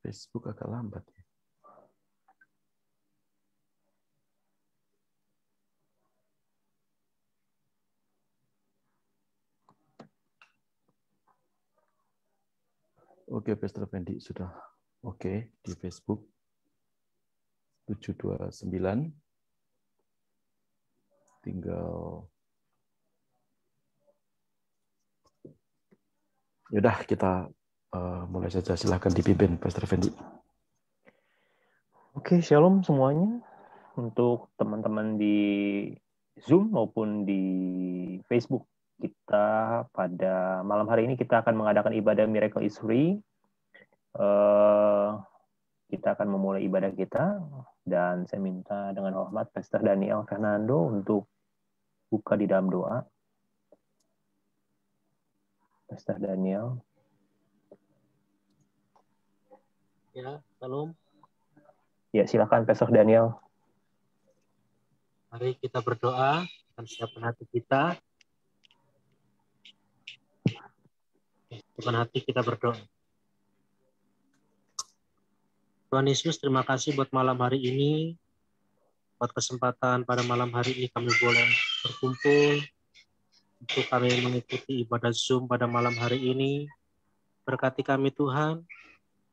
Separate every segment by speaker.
Speaker 1: Facebook agak lambat ya. Oke, Pastor Fendi sudah oke di Facebook 729. Tinggal yaudah kita mulai saja, silahkan dipimpin Pastor Fendi.
Speaker 2: Oke, shalom semuanya. Untuk teman-teman di Zoom maupun di Facebook, kita pada malam hari ini kita akan mengadakan ibadah Miracle is Free. Kita akan memulai ibadah kita, dan saya minta dengan hormat Pastor Daniel Fernando untuk buka di dalam doa. Pastor Daniel.
Speaker 3: Ya, shalom.
Speaker 2: Ya, silakan Pastor Daniel.
Speaker 3: Mari kita berdoa dan siapkan hati kita. Siapkan hati kita berdoa. Tuhan Yesus, terima kasih buat malam hari ini. Buat kesempatan pada malam hari ini kami boleh berkumpul untuk kami mengikuti ibadah Zoom pada malam hari ini. Berkati kami Tuhan.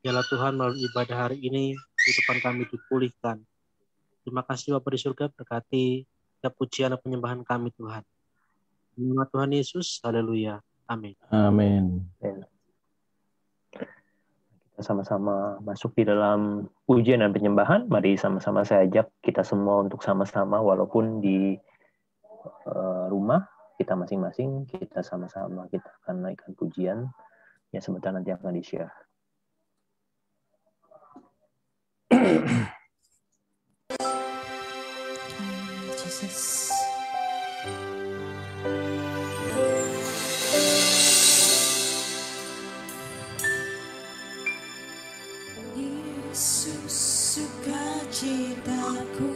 Speaker 3: Biarlah Tuhan melalui ibadah hari ini kehidupan kami dipulihkan. Terima kasih Bapa di surga, berkati setiap pujian dan penyembahan kami Tuhan. Di nama Tuhan Yesus, haleluya. Amin.
Speaker 1: Amin.
Speaker 2: Kita sama-sama masuk di dalam pujian dan penyembahan. Mari sama-sama saya ajak kita semua untuk sama-sama, walaupun di rumah kita masing-masing, kita sama-sama kita akan naikkan pujian yang sebentar nanti akan di-share.
Speaker 4: Jesus. Yesus sukacitaku,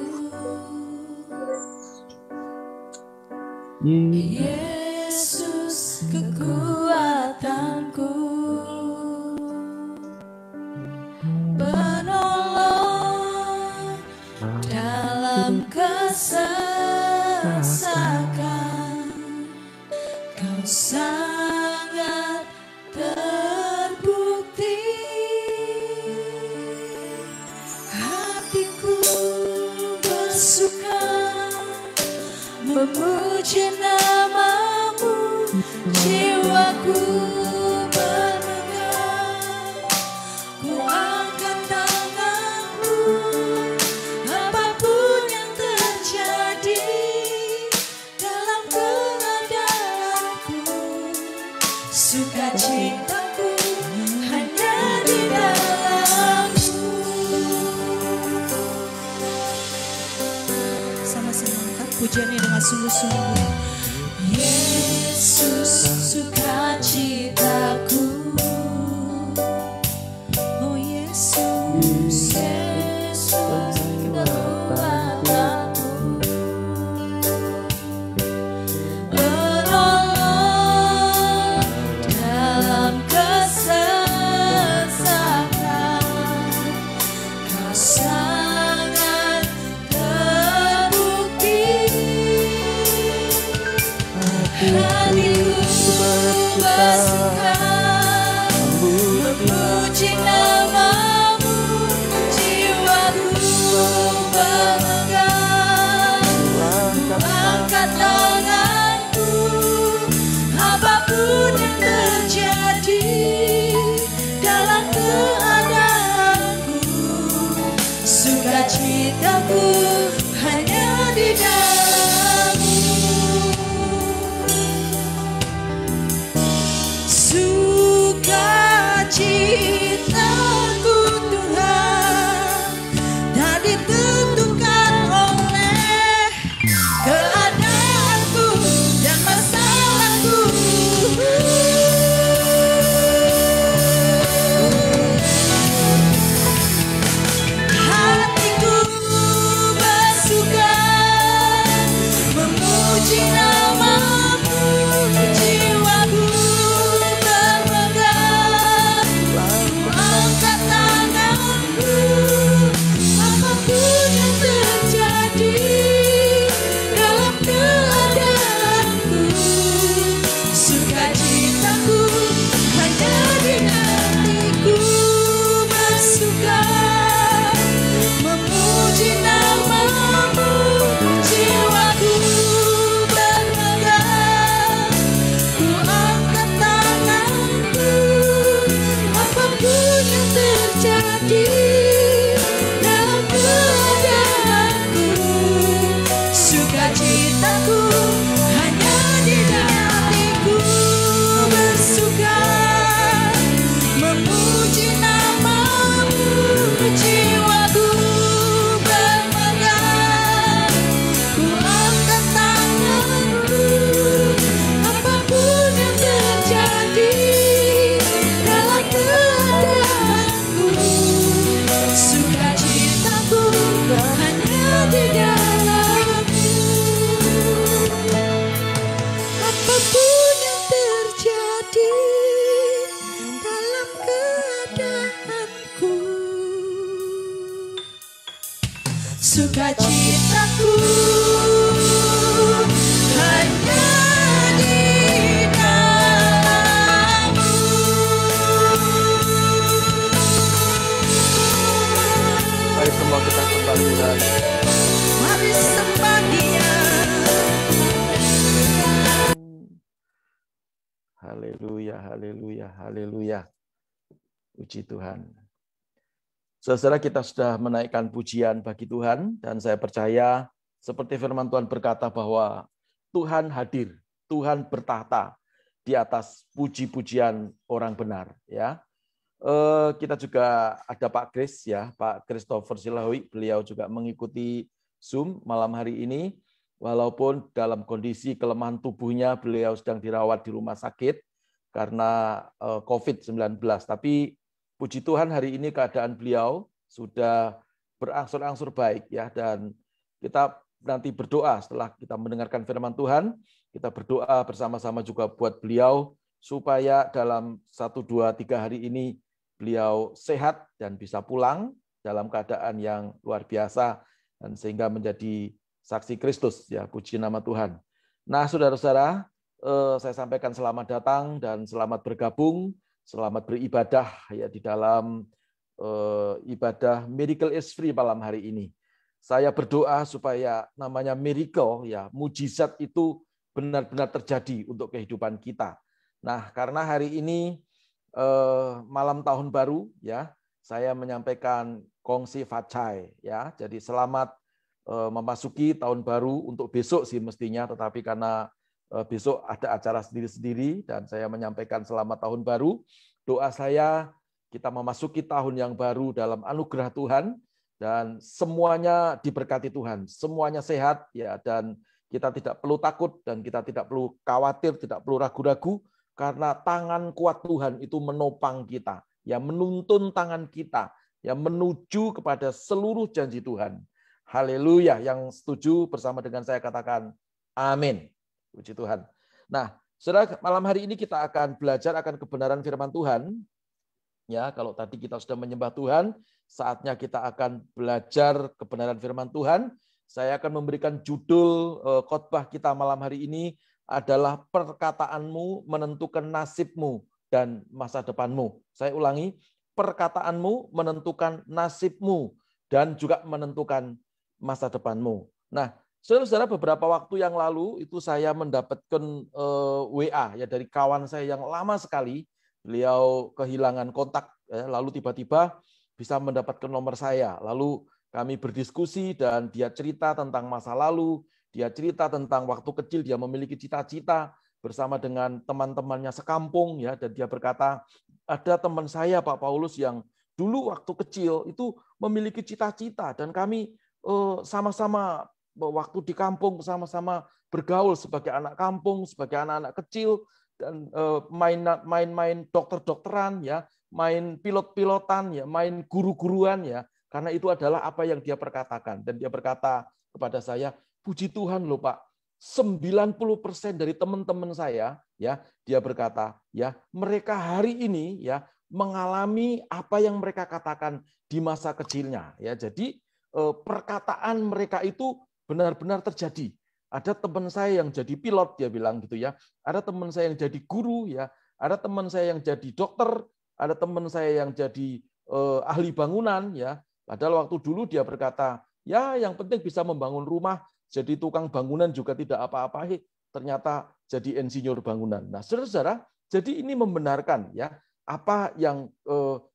Speaker 4: Yesus kekuatanku, penolong dalam kesesakan, Kau sangat terbukti. Hatiku bersuka memuji nama-Mu, jiwaku bermegah, ku angkat tanganku, apapun yang terjadi dalam keadaanku, sukacitaku hanya di dalam-Mu. Sama-sama angkat pujiannya dengan sungguh-sungguh. Yesus sukacitaku, oh Yesus, Yesus kekuatanku, penolong dalam kesesakan, Kau sangat terbukti. Hatiku bersuka memuji nama-Mu, jiwaku bermegah, ku angkat tanganku, apapun yang terjadi dalam keadaanku, sukacitaku hanya di dalam-Mu. Sukacitaku Tuhan tak ditentukan oleh keadaanku dan masalahku. Hatiku bersuka memuji nama-Mu, jiwaku bermegah, ku sukacitaku hanya di dalam-Mu.
Speaker 1: Mari semua kita sembah Tuhan.
Speaker 4: Mari sembah Dia.
Speaker 1: Haleluya, haleluya, haleluya. Puji Tuhan. Saudara, kita sudah menaikkan pujian bagi Tuhan, dan saya percaya seperti firman Tuhan berkata bahwa Tuhan hadir, Tuhan bertahta di atas puji-pujian orang benar. Ya, kita juga ada Pak Kris, ya, Pak Christopher Silahui, beliau juga mengikuti Zoom malam hari ini, walaupun dalam kondisi kelemahan tubuhnya beliau sedang dirawat di rumah sakit karena COVID-19, tapi puji Tuhan hari ini keadaan beliau sudah berangsur-angsur baik, ya, dan kita nanti berdoa setelah kita mendengarkan firman Tuhan, kita berdoa bersama-sama juga buat beliau supaya dalam 1, 2, 3 hari ini beliau sehat dan bisa pulang dalam keadaan yang luar biasa dan sehingga menjadi saksi Kristus, ya, puji nama Tuhan. Nah, saudara-saudara, saya sampaikan selamat datang dan selamat bergabung. Selamat beribadah, ya, di dalam ibadah Miracle is Free malam hari ini. Saya berdoa supaya namanya miracle, ya, mujizat itu benar-benar terjadi untuk kehidupan kita. Nah, karena hari ini malam tahun baru, ya, saya menyampaikan kongsi Fachai, ya. Jadi selamat memasuki tahun baru untuk besok sih mestinya, tetapi karena besok ada acara sendiri-sendiri dan saya menyampaikan selamat tahun baru. Doa saya kita memasuki tahun yang baru dalam anugerah Tuhan dan semuanya diberkati Tuhan, semuanya sehat, ya, dan kita tidak perlu takut dan kita tidak perlu khawatir, tidak perlu ragu-ragu karena tangan kuat Tuhan itu menopang kita, ya, menuntun tangan kita, ya, menuju kepada seluruh janji Tuhan. Haleluya, yang setuju bersama dengan saya katakan amin. Puji Tuhan. Nah, saudara, malam hari ini kita akan belajar akan kebenaran firman Tuhan. Ya, kalau tadi kita sudah menyembah Tuhan, saatnya kita akan belajar kebenaran firman Tuhan. Saya akan memberikan judul khotbah kita malam hari ini adalah perkataanmu menentukan nasibmu dan masa depanmu. Saya ulangi, perkataanmu menentukan nasibmu dan juga menentukan masa depanmu. Nah, saudara-saudara, beberapa waktu yang lalu itu saya mendapatkan WA, ya, dari kawan saya yang lama sekali. Beliau kehilangan kontak, ya, lalu tiba-tiba bisa mendapatkan nomor saya. Lalu kami berdiskusi dan dia cerita tentang masa lalu, dia cerita tentang waktu kecil dia memiliki cita-cita bersama dengan teman-temannya sekampung, ya, dan dia berkata, ada teman saya Pak Paulus yang dulu waktu kecil itu memiliki cita-cita dan kami sama-sama waktu di kampung sama-sama bergaul sebagai anak kampung, sebagai anak-anak kecil, dan main-main dokter-dokteran, ya, main pilot-pilotan, ya, main guru-guruan, ya, karena itu adalah apa yang dia perkatakan. Dan dia berkata kepada saya, puji Tuhan loh Pak, 90% dari teman-teman saya, ya, dia berkata, ya, mereka hari ini, ya, mengalami apa yang mereka katakan di masa kecilnya, ya. Jadi perkataan mereka itu benar-benar terjadi. Ada teman saya yang jadi pilot, dia bilang gitu, ya. Ada teman saya yang jadi guru, ya. Ada teman saya yang jadi dokter, ada teman saya yang jadi ahli bangunan, ya. Padahal waktu dulu dia berkata, ya, yang penting bisa membangun rumah, jadi tukang bangunan juga tidak apa-apa, ternyata jadi insinyur bangunan. Nah, saudara-saudara, jadi ini membenarkan, ya, apa yang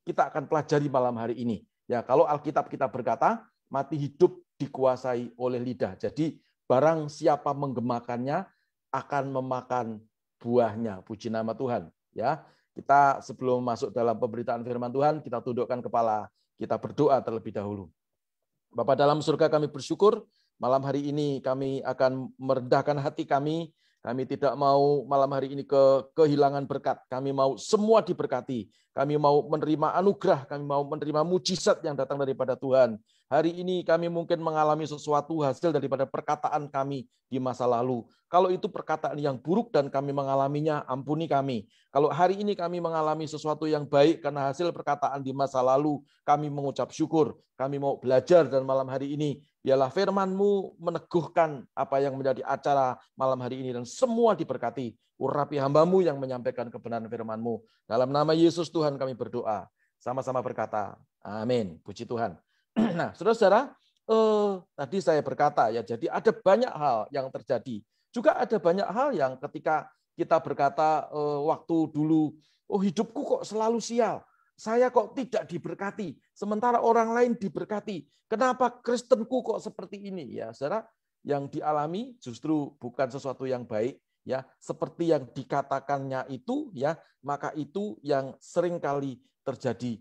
Speaker 1: kita akan pelajari malam hari ini. Ya, kalau Alkitab kita berkata, mati hidup dikuasai oleh lidah. Jadi barang siapa menggemakannya akan memakan buahnya. Puji nama Tuhan. Ya, kita sebelum masuk dalam pemberitaan firman Tuhan, kita tundukkan kepala, kita berdoa terlebih dahulu. Bapa dalam surga, kami bersyukur malam hari ini kami akan merendahkan hati kami. Kami tidak mau malam hari ini kehilangan berkat. Kami mau semua diberkati. Kami mau menerima anugerah. Kami mau menerima mujizat yang datang daripada Tuhan. Hari ini kami mungkin mengalami sesuatu hasil daripada perkataan kami di masa lalu. Kalau itu perkataan yang buruk dan kami mengalaminya, ampuni kami. Kalau hari ini kami mengalami sesuatu yang baik karena hasil perkataan di masa lalu, kami mengucap syukur. Kami mau belajar dan malam hari ini, biarlah firman-Mu meneguhkan apa yang menjadi acara malam hari ini dan semua diberkati. Urapi hamba-Mu yang menyampaikan kebenaran firman-Mu. Dalam nama Yesus Tuhan kami berdoa. Sama-sama berkata, amin. Puji Tuhan. Nah, saudara-saudara, tadi saya berkata ya, jadi ada banyak hal yang terjadi. Juga ada banyak hal yang ketika kita berkata waktu dulu, oh hidupku kok selalu sial. Saya kok tidak diberkati, sementara orang lain diberkati. Kenapa Kristenku kok seperti ini? Ya, saudara, yang dialami justru bukan sesuatu yang baik, ya, seperti yang dikatakannya itu, ya, maka itu yang seringkali terjadi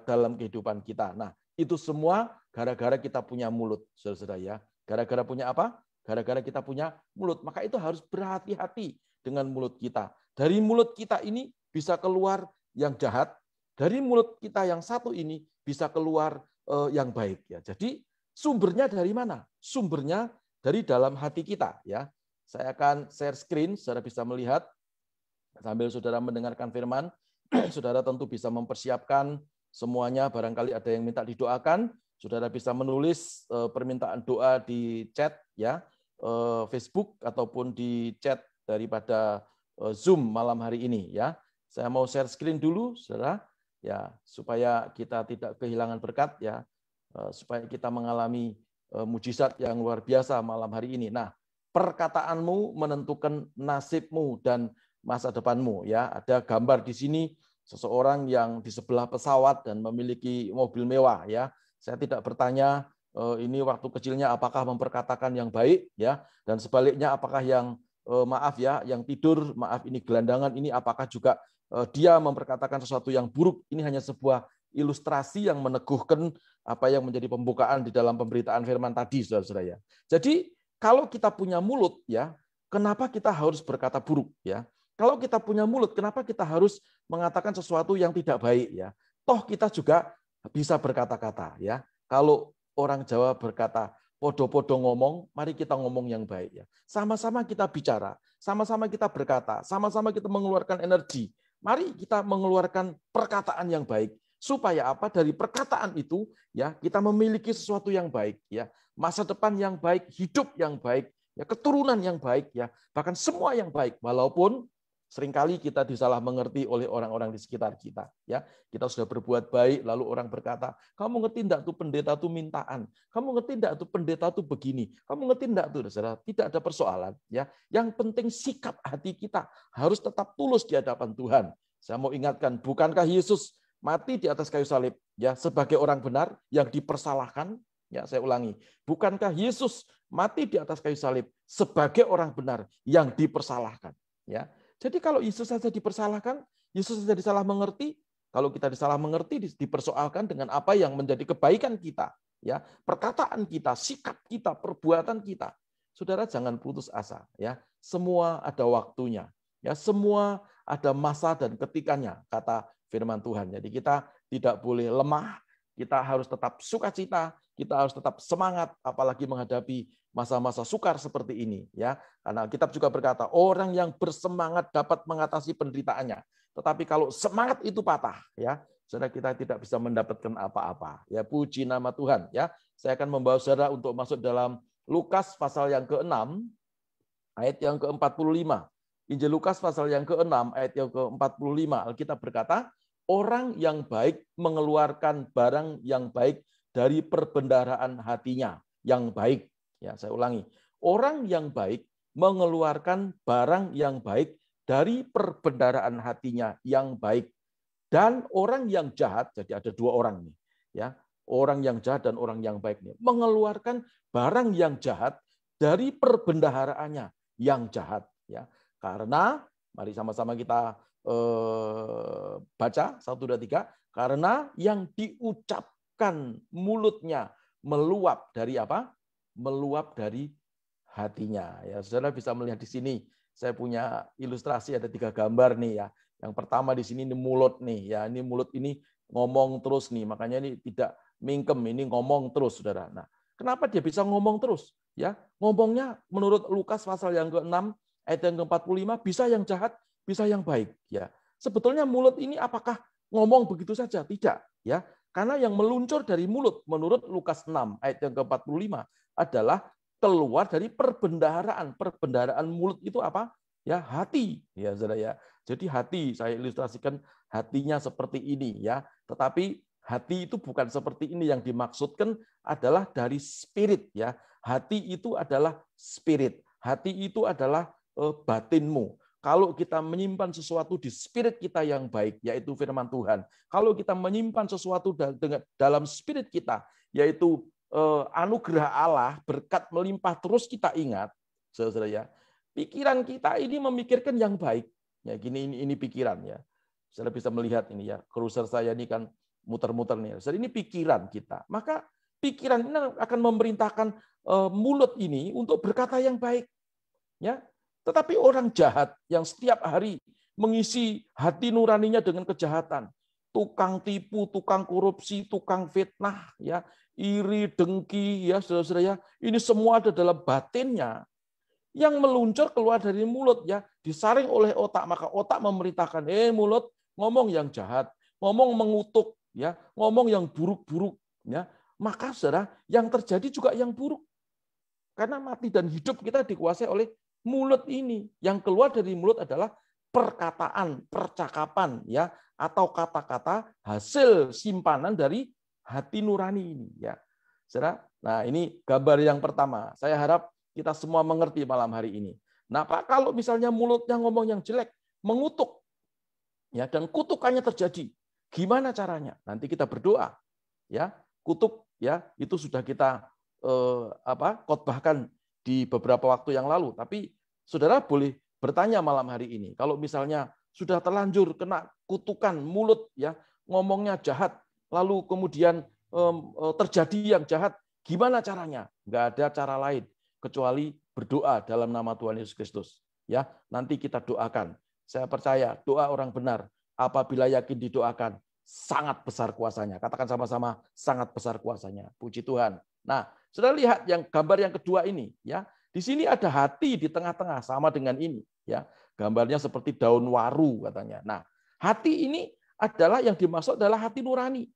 Speaker 1: dalam kehidupan kita. Nah, itu semua gara-gara kita punya mulut, saudara-saudara ya. Gara-gara punya apa? Gara-gara kita punya mulut. Maka itu harus berhati-hati dengan mulut kita. Dari mulut kita ini bisa keluar yang jahat. Dari mulut kita yang satu ini bisa keluar yang baik. Ya. Jadi sumbernya dari mana? Sumbernya dari dalam hati kita. Ya. Saya akan share screen, saudara bisa melihat sambil saudara mendengarkan firman. Saudara tentu bisa mempersiapkan semuanya. Barangkali ada yang minta didoakan. Saudara bisa menulis permintaan doa di chat, ya, Facebook ataupun di chat daripada Zoom malam hari ini. Ya, saya mau share screen dulu, saudara. Ya, supaya kita tidak kehilangan berkat, ya, supaya kita mengalami mujizat yang luar biasa malam hari ini. Nah, perkataanmu menentukan nasibmu dan masa depanmu. Ya, ada gambar di sini seseorang yang di sebelah pesawat dan memiliki mobil mewah. Ya, saya tidak bertanya ini waktu kecilnya apakah memperkatakan yang baik, ya, dan sebaliknya apakah yang maaf ya, yang tidur, maaf ini gelandangan ini apakah juga dia memperkatakan sesuatu yang buruk. Ini hanya sebuah ilustrasi yang meneguhkan apa yang menjadi pembukaan di dalam pemberitaan firman tadi, saudara-saudara ya. Jadi kalau kita punya mulut, ya, kenapa kita harus berkata buruk, ya? Kalau kita punya mulut, kenapa kita harus mengatakan sesuatu yang tidak baik, ya? Toh kita juga bisa berkata-kata, ya. Kalau orang Jawa berkata podo-podo ngomong, mari kita ngomong yang baik, ya. Sama-sama kita bicara, sama-sama kita berkata, sama-sama kita mengeluarkan energi. Mari kita mengeluarkan perkataan yang baik supaya apa? Dari perkataan itu, ya, kita memiliki sesuatu yang baik, ya. Masa depan yang baik, hidup yang baik, ya, keturunan yang baik, ya, bahkan semua yang baik. Walaupun seringkali kita disalah mengerti oleh orang-orang di sekitar kita, ya. Kita sudah berbuat baik, lalu orang berkata, kamu ngerti enggak tuh pendeta tuh mintaan, kamu ngerti enggak tuh pendeta tuh begini, kamu ngerti enggak tuh, saudara. Tidak ada persoalan, ya. Yang penting sikap hati kita harus tetap tulus di hadapan Tuhan. Saya mau ingatkan, bukankah Yesus mati di atas kayu salib, ya, sebagai orang benar yang dipersalahkan? Ya, saya ulangi, bukankah Yesus mati di atas kayu salib sebagai orang benar yang dipersalahkan? Ya, jadi kalau Yesus saja dipersalahkan, Yesus saja disalah mengerti. Kalau kita disalah mengerti, dipersoalkan dengan apa yang menjadi kebaikan kita, ya, perkataan kita, sikap kita, perbuatan kita. Saudara jangan putus asa, ya. Semua ada waktunya, ya. Semua ada masa dan ketikanya, kata firman Tuhan. Jadi kita tidak boleh lemah, kita harus tetap sukacita, kita harus tetap semangat, apalagi menghadapi masa-masa sukar seperti ini, ya. Karena kitab juga berkata, orang yang bersemangat dapat mengatasi penderitaannya. Tetapi kalau semangat itu patah, ya, saudara, kita tidak bisa mendapatkan apa-apa. Ya, puji nama Tuhan, ya. Saya akan membawa saudara untuk masuk dalam Lukas pasal yang ke-6, ayat yang ke-45. Injil Lukas pasal yang ke-6, ayat yang ke-45. Alkitab berkata, orang yang baik mengeluarkan barang yang baik dari perbendaharaan hatinya yang baik. Ya, saya ulangi. Orang yang baik mengeluarkan barang yang baik dari perbendaharaan hatinya yang baik. Dan orang yang jahat, jadi ada dua orang nih, ya. Orang yang jahat dan orang yang baik nih, mengeluarkan barang yang jahat dari perbendaharaannya yang jahat, ya. Karena mari sama-sama kita baca 1, 2, 3. Karena yang diucapkan mulutnya meluap dari apa? Meluap dari hatinya. Ya, saudara bisa melihat di sini. Saya punya ilustrasi ada 3 gambar nih, ya. Yang pertama di sini ini mulut nih, ya. Ini mulut ini ngomong terus nih. Makanya ini tidak mingkem, ini ngomong terus, saudara. Nah, kenapa dia bisa ngomong terus? Ya, ngomongnya menurut Lukas pasal yang ke-6 ayat yang ke-45 bisa yang jahat, bisa yang baik. Ya, sebetulnya mulut ini apakah ngomong begitu saja? Tidak. Ya, karena yang meluncur dari mulut menurut Lukas 6 ayat yang ke-45 adalah keluar dari perbendaharaan. Perbendaharaan mulut itu apa? Ya, hati. Ya, saudara ya. Jadi hati, saya ilustrasikan hatinya seperti ini ya. Tetapi hati itu bukan seperti ini, yang dimaksudkan adalah dari spirit ya. Hati itu adalah spirit. Hati itu adalah batinmu. Kalau kita menyimpan sesuatu di spirit kita yang baik, yaitu firman Tuhan. Kalau kita menyimpan sesuatu dalam spirit kita, yaitu anugerah Allah, berkat melimpah terus kita ingat, saudara ya. Pikiran kita ini memikirkan yang baik. Ya, gini ini pikiran ya. Saudara bisa melihat ini ya. Cruiser saya ini kan muter-muter nih. Saudara, ini pikiran kita. Maka pikiran ini akan memerintahkan mulut ini untuk berkata yang baik. Ya. Tetapi orang jahat yang setiap hari mengisi hati nuraninya dengan kejahatan, tukang tipu, tukang korupsi, tukang fitnah, ya, iri, dengki, ya, saudara-saudara ya, ini semua ada dalam batinnya. Yang meluncur keluar dari mulut, ya, disaring oleh otak, maka otak memerintahkan, mulut ngomong yang jahat, ngomong mengutuk, ya, ngomong yang buruk-buruk, ya, maka saudara yang terjadi juga yang buruk. Karena mati dan hidup kita dikuasai oleh mulut ini. Yang keluar dari mulut adalah perkataan, percakapan, ya, atau kata-kata hasil simpanan dari hati nurani ini, ya. Saudara, nah ini gambar yang pertama. Saya harap kita semua mengerti malam hari ini. Nah, Pak, kalau misalnya mulutnya ngomong yang jelek, mengutuk, ya, dan kutukannya terjadi, gimana caranya? Nanti kita berdoa, ya. Kutuk, ya, itu sudah kita khotbahkan di beberapa waktu yang lalu. Tapi saudara boleh bertanya malam hari ini, kalau misalnya sudah terlanjur kena kutukan mulut, ya, ngomongnya jahat, lalu kemudian terjadi yang jahat, gimana caranya? Nggak ada cara lain kecuali berdoa dalam nama Tuhan Yesus Kristus. Ya, nanti kita doakan. Saya percaya doa orang benar apabila yakin didoakan sangat besar kuasanya. Katakan sama-sama, sangat besar kuasanya. Puji Tuhan. Nah, sudah lihat yang gambar yang kedua ini, ya. Di sini ada hati di tengah-tengah, sama dengan ini, ya. Gambarnya seperti daun waru katanya. Nah, hati ini adalah yang dimaksud adalah hati nurani,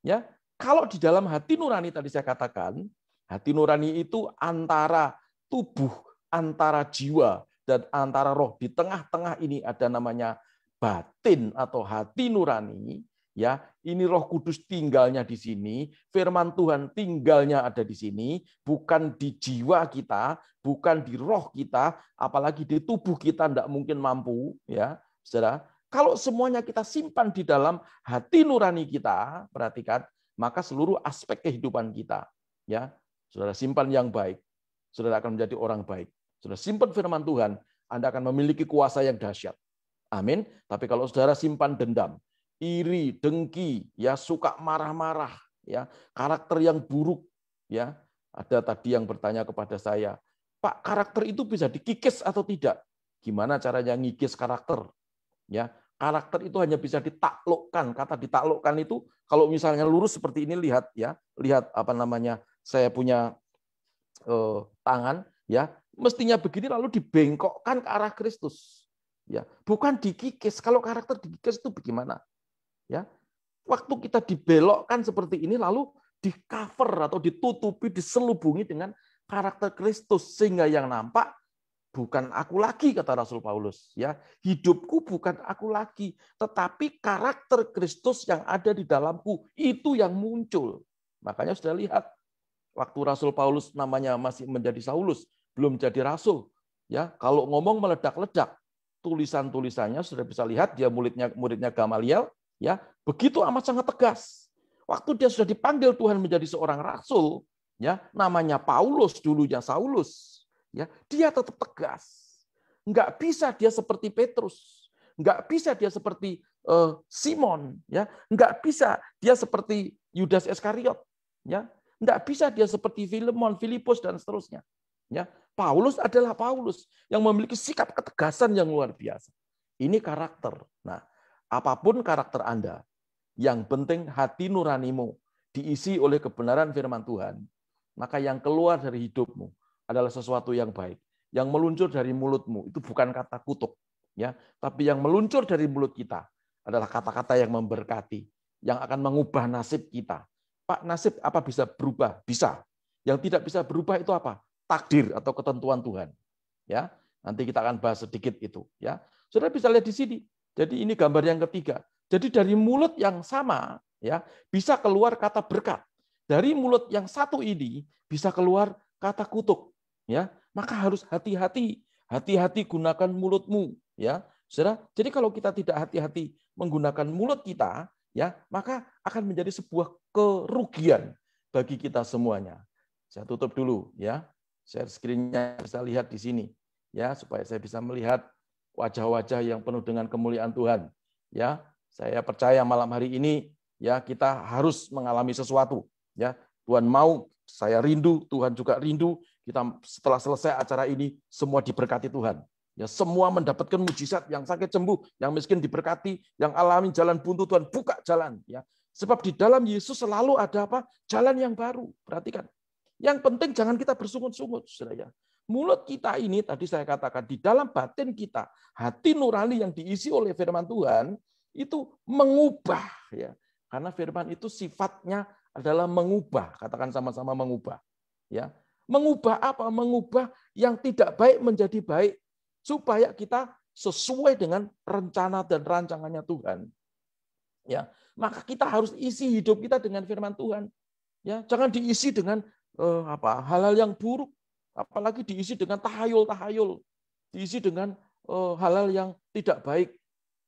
Speaker 1: ya. Kalau di dalam hati nurani tadi saya katakan, hati nurani itu antara tubuh, antara jiwa dan antara roh. Di tengah-tengah ini ada namanya batin atau hati nurani. Ya, ini Roh Kudus tinggalnya di sini, firman Tuhan tinggalnya ada di sini, bukan di jiwa kita, bukan di roh kita, apalagi di tubuh kita tidak mungkin mampu, ya, saudara. Kalau semuanya kita simpan di dalam hati nurani kita, perhatikan, maka seluruh aspek kehidupan kita, ya, saudara simpan yang baik, saudara akan menjadi orang baik. Saudara simpan firman Tuhan, Anda akan memiliki kuasa yang dahsyat. Amin. Tapi kalau saudara simpan dendam, iri, dengki, ya, suka marah-marah, ya, karakter yang buruk, ya. Ada tadi yang bertanya kepada saya, Pak, karakter itu bisa dikikis atau tidak? Gimana caranya ngikis karakter? Ya, karakter itu hanya bisa ditaklukkan. Kata ditaklukkan itu kalau misalnya lurus seperti ini, lihat, ya, lihat apa namanya? Saya punya tangan, ya, mestinya begini lalu dibengkokkan ke arah Kristus. Ya, bukan dikikis. Kalau karakter dikikis itu bagaimana? Ya, waktu kita dibelokkan seperti ini lalu di cover atau ditutupi, diselubungi dengan karakter Kristus sehingga yang nampak bukan aku lagi, kata Rasul Paulus, ya. Hidupku bukan aku lagi, tetapi karakter Kristus yang ada di dalamku itu yang muncul. Makanya sudah lihat waktu Rasul Paulus namanya masih menjadi Saulus, belum jadi rasul, ya. Kalau ngomong meledak-ledak, tulisan-tulisannya sudah bisa lihat, dia muridnya Gamaliel. Ya, begitu amat sangat tegas. Waktu dia sudah dipanggil Tuhan menjadi seorang rasul, ya, namanya Paulus, dulunya Saulus, ya, dia tetap tegas. Enggak bisa dia seperti Petrus, enggak bisa dia seperti Simon, ya, enggak bisa dia seperti Yudas Iskariot, ya, enggak bisa dia seperti Filemon, Filipus dan seterusnya. Ya, Paulus adalah Paulus yang memiliki sikap ketegasan yang luar biasa. Ini karakter. Nah, apapun karakter Anda, yang penting hati nuranimu diisi oleh kebenaran firman Tuhan, maka yang keluar dari hidupmu adalah sesuatu yang baik. Yang meluncur dari mulutmu itu bukan kata kutuk, ya, tapi yang meluncur dari mulut kita adalah kata-kata yang memberkati, yang akan mengubah nasib kita. Pak, nasib apa bisa berubah? Bisa. Yang tidak bisa berubah itu apa? Takdir atau ketentuan Tuhan. Ya, nanti kita akan bahas sedikit itu. Ya, saudara bisa lihat di sini. Jadi ini gambar yang ketiga. Jadi dari mulut yang sama, ya, bisa keluar kata berkat. Dari mulut yang satu ini bisa keluar kata kutuk. Ya, maka harus hati-hati. Hati-hati gunakan mulutmu. Ya, saudara. Jadi kalau kita tidak hati-hati menggunakan mulut kita, ya, maka akan menjadi sebuah kerugian bagi kita semuanya. Saya tutup dulu, ya. Share screen-nya bisa lihat di sini, ya, supaya saya bisa melihat wajah-wajah yang penuh dengan kemuliaan Tuhan. Ya, saya percaya malam hari ini, ya, kita harus mengalami sesuatu. Ya, Tuhan mau, saya rindu, Tuhan juga rindu. Kita setelah selesai acara ini semua diberkati Tuhan. Ya, semua mendapatkan mujizat, yang sakit sembuh, yang miskin diberkati, yang alami jalan buntu Tuhan buka jalan. Ya, sebab di dalam Yesus selalu ada apa? Jalan yang baru. Perhatikan. Yang penting jangan kita bersungut-sungut, saudara. Mulut kita ini tadi saya katakan di dalam batin kita, hati nurani yang diisi oleh firman Tuhan itu mengubah, ya. Karena firman itu sifatnya adalah mengubah. Katakan sama-sama mengubah. Ya. Mengubah apa? Mengubah yang tidak baik menjadi baik supaya kita sesuai dengan rencana dan rancangannya Tuhan. Ya, maka kita harus isi hidup kita dengan firman Tuhan. Ya, jangan diisi dengan hal-hal yang buruk, apalagi diisi dengan tahayul-tahayul, diisi dengan hal-hal yang tidak baik.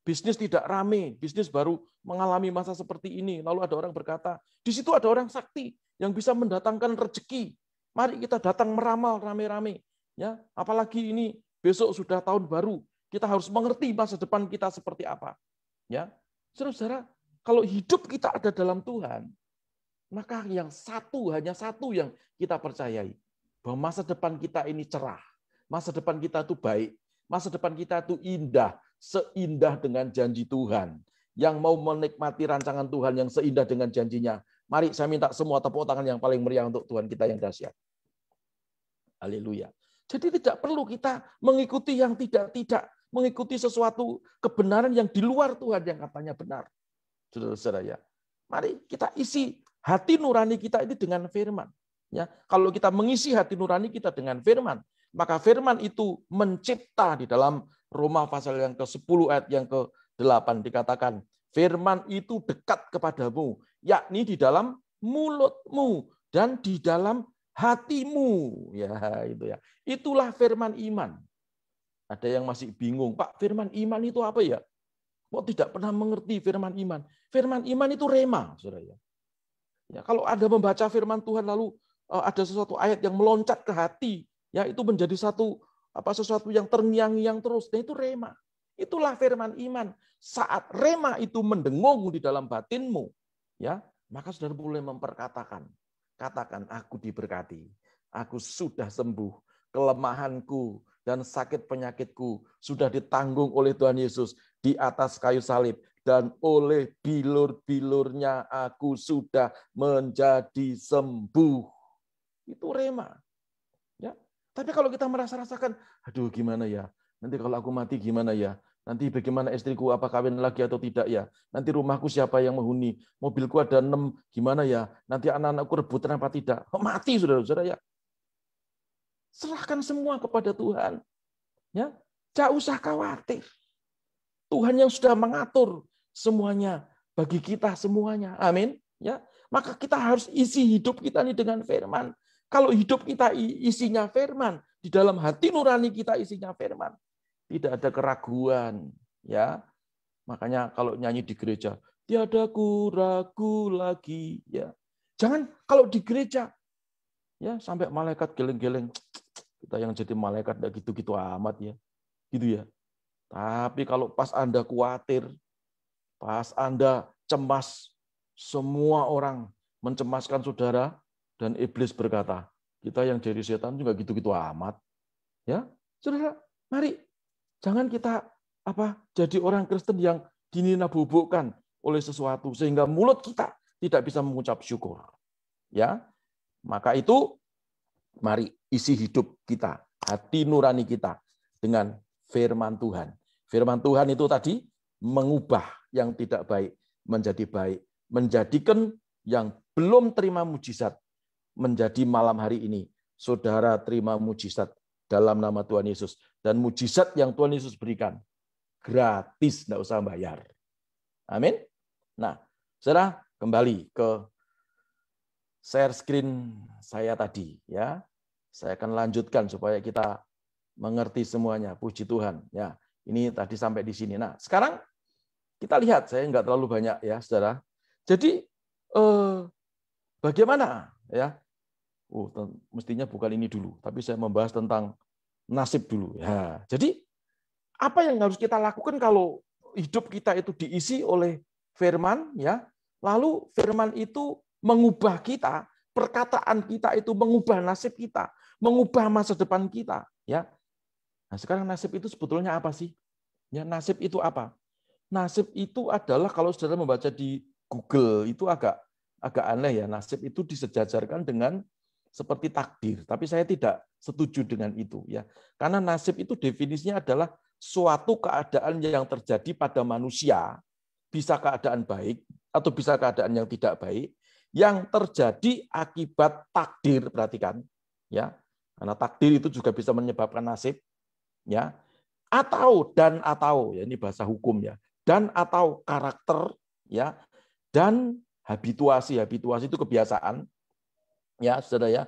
Speaker 1: Bisnis tidak rame, bisnis baru mengalami masa seperti ini. Lalu ada orang berkata, di situ ada orang sakti yang bisa mendatangkan rezeki. Mari kita datang meramal rame-rame. Ya, apalagi ini besok sudah tahun baru, kita harus mengerti masa depan kita seperti apa. Ya, saudara, kalau hidup kita ada dalam Tuhan, maka hanya satu yang kita percayai, bahwa masa depan kita ini cerah, masa depan kita itu baik, masa depan kita itu indah, seindah dengan janji Tuhan. Yang mau menikmati rancangan Tuhan yang seindah dengan janjinya, mari saya minta semua tepuk tangan yang paling meriah untuk Tuhan kita yang dahsyat. Haleluya. Jadi tidak perlu kita mengikuti yang tidak, mengikuti sesuatu kebenaran yang di luar Tuhan yang katanya benar. Saudara-saudara, ya. Mari kita isi hati nurani kita ini dengan firman. Ya, kalau kita mengisi hati nurani kita dengan firman, maka firman itu mencipta. Di dalam Roma pasal yang ke-10 ayat yang ke-8 dikatakan, firman itu dekat kepadamu, yakni di dalam mulutmu dan di dalam hatimu. Ya, itu ya. Itulah firman iman. Ada yang masih bingung, Pak, firman iman itu apa ya? Kok tidak pernah mengerti firman iman? Firman iman itu rema, saudara. Ya, kalau Anda membaca firman Tuhan lalu ada sesuatu ayat yang meloncat ke hati, ya itu menjadi sesuatu yang terngiang-ngiang terus. Nah, itu rema. Itulah firman iman. Saat rema itu mendengung di dalam batinmu, ya, maka saudara boleh memperkatakan, katakan, aku diberkati, aku sudah sembuh, kelemahanku dan sakit penyakitku sudah ditanggung oleh Tuhan Yesus di atas kayu salib. Dan oleh bilur-bilurnya aku sudah menjadi sembuh. Itu rema. Ya. Tapi kalau kita merasa-rasakan, aduh gimana ya, nanti kalau aku mati gimana ya, nanti bagaimana istriku, apa kawin lagi atau tidak ya, nanti rumahku siapa yang menghuni, mobilku ada 6, gimana ya, nanti anak-anakku rebutan apa tidak, mati saudara-saudara ya. Serahkan semua kepada Tuhan. Ya, jangan usah khawatir. Tuhan yang sudah mengatur semuanya bagi kita semuanya. Amin. Ya, maka kita harus isi hidup kita ini dengan firman. Kalau hidup kita isinya firman, di dalam hati nurani kita isinya firman, tidak ada keraguan. Ya, makanya kalau nyanyi di gereja, tiada ku ragu lagi. Ya, jangan kalau di gereja, ya sampai malaikat geleng-geleng, kita yang jadi malaikat enggak gitu-gitu amat ya, gitu ya. Tapi kalau pas Anda khawatir, pas Anda cemas, semua orang mencemaskan saudara, dan iblis berkata, kita yang jadi setan juga gitu-gitu amat. Ya, saudara, mari jangan kita jadi orang Kristen yang dinina-bubukkan oleh sesuatu sehingga mulut kita tidak bisa mengucap syukur. Ya, maka itu mari isi hidup kita, hati nurani kita dengan firman Tuhan. Firman Tuhan itu tadi mengubah yang tidak baik menjadi baik, menjadikan yang belum terima mujizat menjadi malam hari ini. Saudara terima mujizat dalam nama Tuhan Yesus. Dan mujizat yang Tuhan Yesus berikan gratis, tidak usah bayar. Amin. Nah, saudara kembali ke share screen saya tadi. Ya, saya akan lanjutkan supaya kita mengerti semuanya. Puji Tuhan. Ya, ini tadi sampai di sini. Nah, sekarang kita lihat, saya nggak terlalu banyak ya, saudara. Jadi bagaimana ya? Mestinya bukan ini dulu, tapi saya membahas tentang nasib dulu. Ya, jadi apa yang harus kita lakukan kalau hidup kita itu diisi oleh firman, ya? Lalu firman itu mengubah kita, perkataan kita itu mengubah nasib kita, mengubah masa depan kita. Ya, nah sekarang nasib itu sebetulnya apa sih? Ya, nasib itu apa? Nasib itu adalah kalau saudara membaca di Google itu agak aneh ya. Nasib itu disejajarkan dengan seperti takdir, tapi saya tidak setuju dengan itu ya. Karena nasib itu definisinya adalah suatu keadaan yang terjadi pada manusia, bisa keadaan baik atau bisa keadaan yang tidak baik, yang terjadi akibat takdir, perhatikan ya. Karena takdir itu juga bisa menyebabkan nasib ya. Atau ya ini bahasa hukum ya. Dan atau karakter ya, dan habituasi itu kebiasaan ya, saudara ya,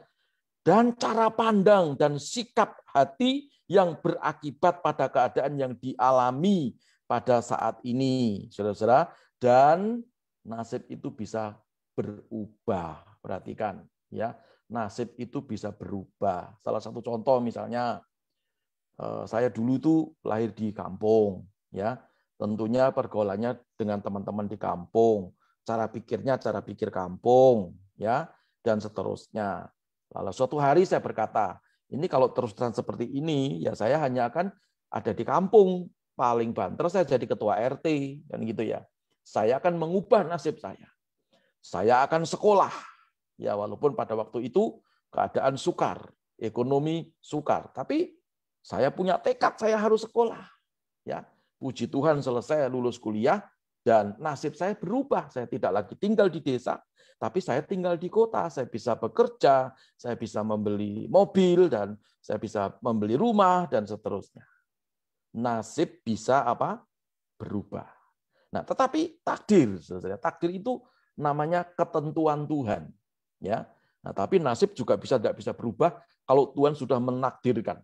Speaker 1: dan cara pandang dan sikap hati yang berakibat pada keadaan yang dialami pada saat ini, saudara-saudara, dan nasib itu bisa berubah. Perhatikan ya, nasib itu bisa berubah. Salah satu contoh misalnya, saya dulu tuh lahir di kampung ya. Tentunya pergaulannya dengan teman-teman di kampung, cara pikirnya cara pikir kampung ya, dan seterusnya. Lalu suatu hari saya berkata, ini kalau terus-terusan seperti ini, ya saya hanya akan ada di kampung, paling banter saya jadi ketua RT, dan gitu ya. Saya akan mengubah nasib saya. Saya akan sekolah, ya walaupun pada waktu itu keadaan sukar, ekonomi sukar, tapi saya punya tekad saya harus sekolah. Ya, puji Tuhan selesai lulus kuliah dan nasib saya berubah. Saya tidak lagi tinggal di desa, tapi saya tinggal di kota. Saya bisa bekerja, saya bisa membeli mobil, dan saya bisa membeli rumah, dan seterusnya. Nasib bisa apa? Berubah. Nah, tetapi takdir, saudara, takdir itu namanya ketentuan Tuhan. Ya, nah, tapi nasib juga tidak bisa berubah kalau Tuhan sudah menakdirkan.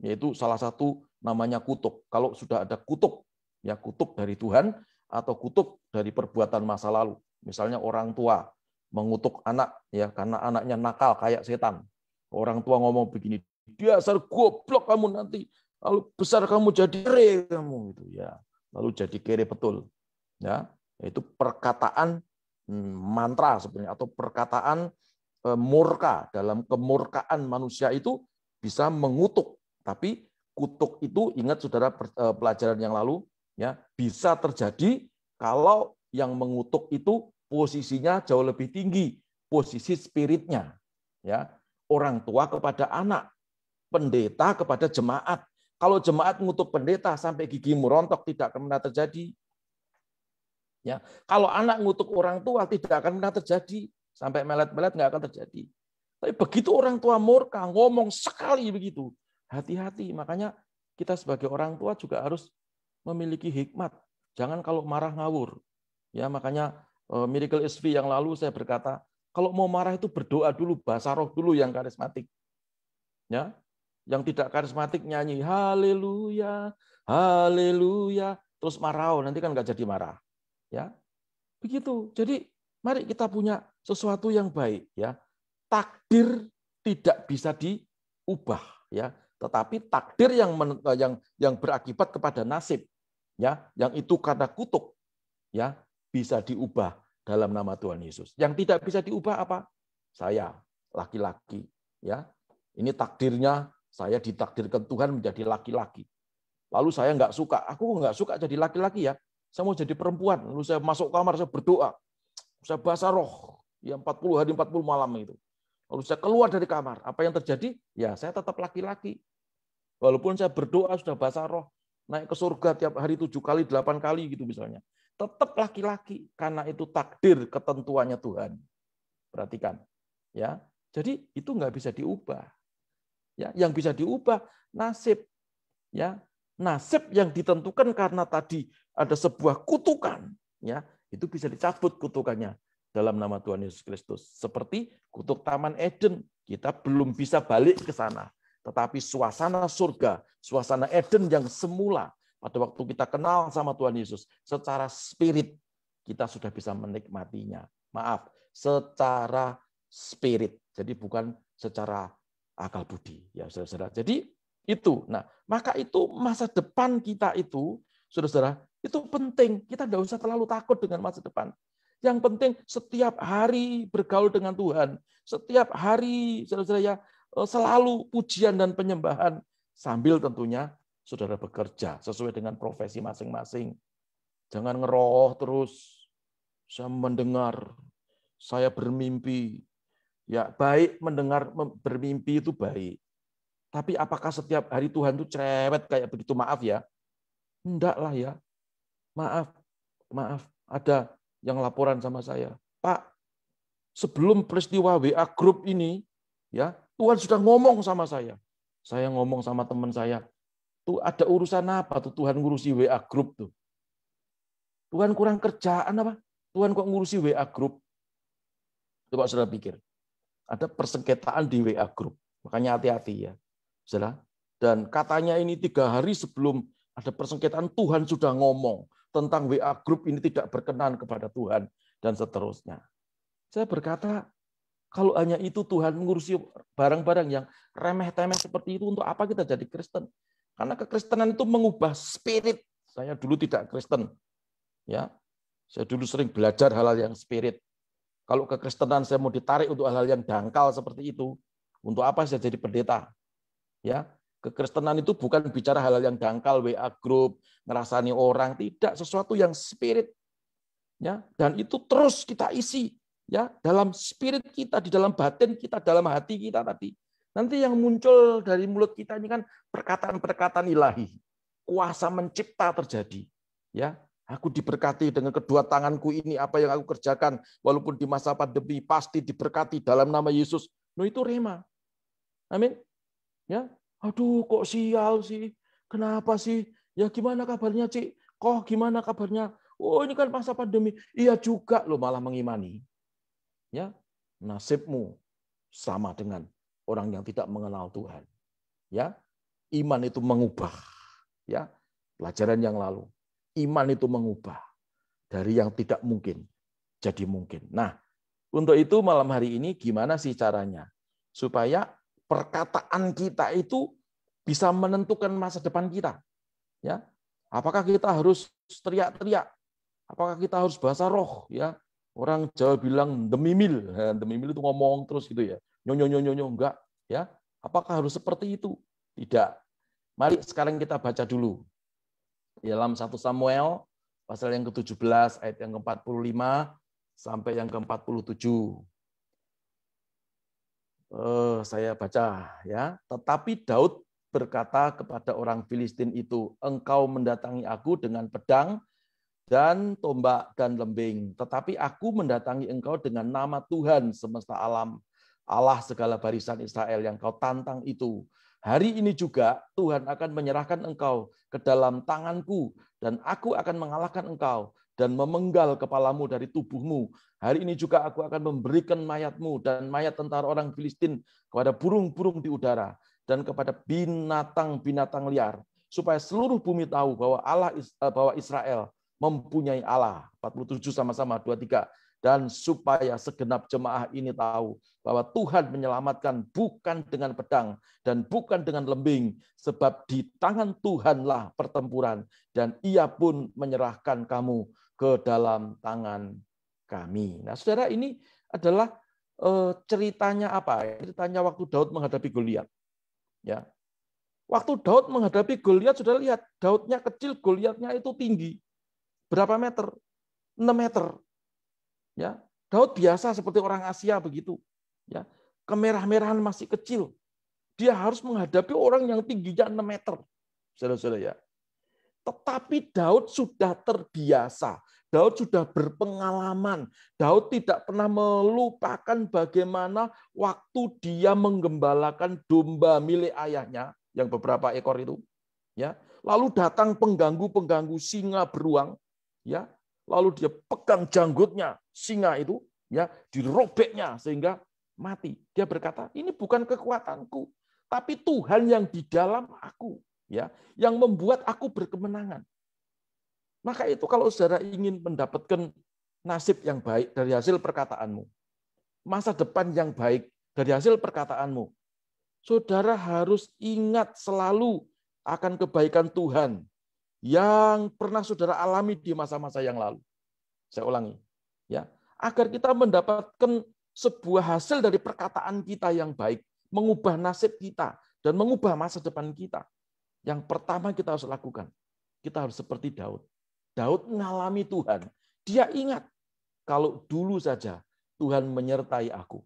Speaker 1: Yaitu salah satu namanya kutuk. Kalau sudah ada kutuk, ya kutuk dari Tuhan atau kutuk dari perbuatan masa lalu. Misalnya orang tua mengutuk anak ya karena anaknya nakal kayak setan. Orang tua ngomong begini, "Dasar goblok kamu nanti, lalu besar kamu jadi kere kamu," gitu ya. Lalu jadi kere betul. Ya, itu perkataan mantra sebenarnya, atau perkataan murka. Dalam kemurkaan manusia itu bisa mengutuk. Tapi kutuk itu, ingat saudara pelajaran yang lalu, ya bisa terjadi kalau yang mengutuk itu posisinya jauh lebih tinggi, posisi spiritnya. Ya, orang tua kepada anak, pendeta kepada jemaat. Kalau jemaat mengutuk pendeta sampai gigi merontok, tidak akan pernah terjadi. Ya, kalau anak mengutuk orang tua tidak akan pernah terjadi, sampai melet-melet nggak akan terjadi. Tapi begitu orang tua murka, ngomong sekali begitu, hati-hati. Makanya kita sebagai orang tua juga harus memiliki hikmat. Jangan kalau marah ngawur. Ya, makanya Miracle SV yang lalu saya berkata, kalau mau marah itu berdoa dulu, bahasa roh dulu yang karismatik. Ya, yang tidak karismatik nyanyi haleluya, haleluya, terus marah, nanti kan nggak jadi marah. Ya, begitu. Jadi mari kita punya sesuatu yang baik. Ya, takdir tidak bisa diubah. Ya, tetapi takdir yang berakibat kepada nasib, ya, yang itu karena kutuk, ya, bisa diubah dalam nama Tuhan Yesus. Yang tidak bisa diubah apa? Saya laki-laki, ya. Ini takdirnya, saya ditakdirkan Tuhan menjadi laki-laki. Lalu saya nggak suka, aku nggak suka jadi laki-laki ya. Saya mau jadi perempuan. Lalu saya masuk kamar, saya berdoa. Saya basah roh, ya 40 hari 40 malam itu. Lalu saya keluar dari kamar. Apa yang terjadi? Ya saya tetap laki-laki. Walaupun saya berdoa sudah basah roh, naik ke surga tiap hari 7 kali, 8 kali gitu misalnya. Tetap laki-laki, karena itu takdir ketentuannya Tuhan. Perhatikan. Ya, jadi itu nggak bisa diubah. Ya, yang bisa diubah nasib. Ya, nasib yang ditentukan karena tadi ada sebuah kutukan. Ya, itu bisa dicabut kutukannya dalam nama Tuhan Yesus Kristus. Seperti kutuk Taman Eden, kita belum bisa balik ke sana. Tetapi suasana surga, suasana Eden yang semula pada waktu kita kenal sama Tuhan Yesus, secara spirit kita sudah bisa menikmatinya. Maaf, secara spirit. Jadi bukan secara akal budi, ya saudara-saudara. Jadi itu. Nah, maka itu masa depan kita itu, saudara-saudara, itu penting. Kita tidak usah terlalu takut dengan masa depan. Yang penting setiap hari bergaul dengan Tuhan. Setiap hari, saudara-saudara, ya, selalu pujian dan penyembahan. Sambil tentunya saudara bekerja sesuai dengan profesi masing-masing. Jangan ngeroh terus. Saya mendengar, saya bermimpi. Ya, baik mendengar bermimpi itu baik. Tapi apakah setiap hari Tuhan itu cerewet kayak begitu? Maaf ya. Enggak lah ya. Maaf. Ada yang laporan sama saya. Pak, sebelum peristiwa WA Group ini, ya Tuhan sudah ngomong sama saya. Saya ngomong sama teman saya. Tuh ada urusan apa tuh Tuhan ngurusi WA Group tuh? Tuhan kurang kerjaan apa? Tuhan kok ngurusi WA Group? Coba saudara pikir. Ada persengketaan di WA Group. Makanya hati-hati ya. Saudara. Dan katanya ini 3 hari sebelum ada persengketaan, Tuhan sudah ngomong tentang WA Group ini tidak berkenan kepada Tuhan, dan seterusnya. Saya berkata, kalau hanya itu Tuhan mengurusi barang-barang yang remeh-temeh seperti itu, untuk apa kita jadi Kristen? Karena kekristenan itu mengubah spirit. Saya dulu tidak Kristen. Ya, saya dulu sering belajar hal-hal yang spirit. Kalau kekristenan saya mau ditarik untuk hal-hal yang dangkal seperti itu, untuk apa saya jadi pendeta? Ya, kekristenan itu bukan bicara hal-hal yang dangkal, WA Group, ngerasani orang, tidak, sesuatu yang spirit. Ya, dan itu terus kita isi ya dalam spirit kita, di dalam batin kita, dalam hati kita tadi. Nanti yang muncul dari mulut kita ini kan perkataan-perkataan ilahi. Kuasa mencipta terjadi. Ya, aku diberkati dengan kedua tanganku ini, apa yang aku kerjakan walaupun di masa pandemi pasti diberkati dalam nama Yesus. No, itu rema. Amin. Ya, aduh kok sial sih? Kenapa sih? Ya gimana kabarnya, Cik? Kok gimana kabarnya? Oh, ini kan masa pandemi. Iya juga lo malah mengimani. Ya, nasibmu sama dengan orang yang tidak mengenal Tuhan. Ya, iman itu mengubah. Ya, pelajaran yang lalu. Iman itu mengubah dari yang tidak mungkin jadi mungkin. Nah, untuk itu malam hari ini gimana sih caranya supaya perkataan kita itu bisa menentukan masa depan kita? Ya, apakah kita harus teriak-teriak? Apakah kita harus bahasa roh? Ya, orang Jawa bilang demimil, demimil itu ngomong terus gitu ya, nyonyo enggak? Ya, apakah harus seperti itu? Tidak. Mari sekarang kita baca dulu dalam 1 Samuel pasal yang ke-17 ayat yang ke-45 sampai yang ke-47. Saya baca ya. Tetapi Daud berkata kepada orang Filistin itu, engkau mendatangi aku dengan pedang dan tombak dan lembing, tetapi aku mendatangi engkau dengan nama Tuhan semesta alam, Allah segala barisan Israel yang kau tantang itu. Hari ini juga Tuhan akan menyerahkan engkau ke dalam tanganku, dan aku akan mengalahkan engkau dan memenggal kepalamu dari tubuhmu. Hari ini juga aku akan memberikan mayatmu dan mayat tentara orang Filistin kepada burung-burung di udara dan kepada binatang-binatang liar, supaya seluruh bumi tahu bahwa Israel mempunyai Allah. 47 sama-sama 23. Dan supaya segenap jemaah ini tahu bahwa Tuhan menyelamatkan bukan dengan pedang dan bukan dengan lembing, sebab di tangan Tuhanlah pertempuran, dan Ia pun menyerahkan kamu ke dalam tangan kami. Nah, saudara, ini adalah ceritanya apa? Ceritanya waktu Daud menghadapi Goliat. Ya, waktu Daud menghadapi Goliat, saudara lihat, Daudnya kecil, Goliatnya itu tinggi. Berapa meter? 6 meter. Ya, Daud biasa seperti orang Asia begitu. Ya, kemerah-merahan masih kecil. Dia harus menghadapi orang yang tingginya 6 meter. Saudara-saudara ya. Tetapi Daud sudah terbiasa. Daud sudah berpengalaman. Daud tidak pernah melupakan bagaimana waktu dia menggembalakan domba milik ayahnya, yang beberapa ekor itu. Ya, lalu datang pengganggu-pengganggu singa beruang. Ya, lalu dia pegang janggutnya singa itu, ya, dirobeknya sehingga mati. Dia berkata, ini bukan kekuatanku, tapi Tuhan yang di dalam aku, ya, yang membuat aku berkemenangan. Maka itu kalau saudara ingin mendapatkan nasib yang baik dari hasil perkataanmu, masa depan yang baik dari hasil perkataanmu, saudara harus ingat selalu akan kebaikan Tuhan yang pernah saudara alami di masa-masa yang lalu. Saya ulangi, ya, agar kita mendapatkan sebuah hasil dari perkataan kita yang baik, mengubah nasib kita dan mengubah masa depan kita. Yang pertama kita harus lakukan, kita harus seperti Daud. Daud mengalami Tuhan. Dia ingat kalau dulu saja Tuhan menyertai aku.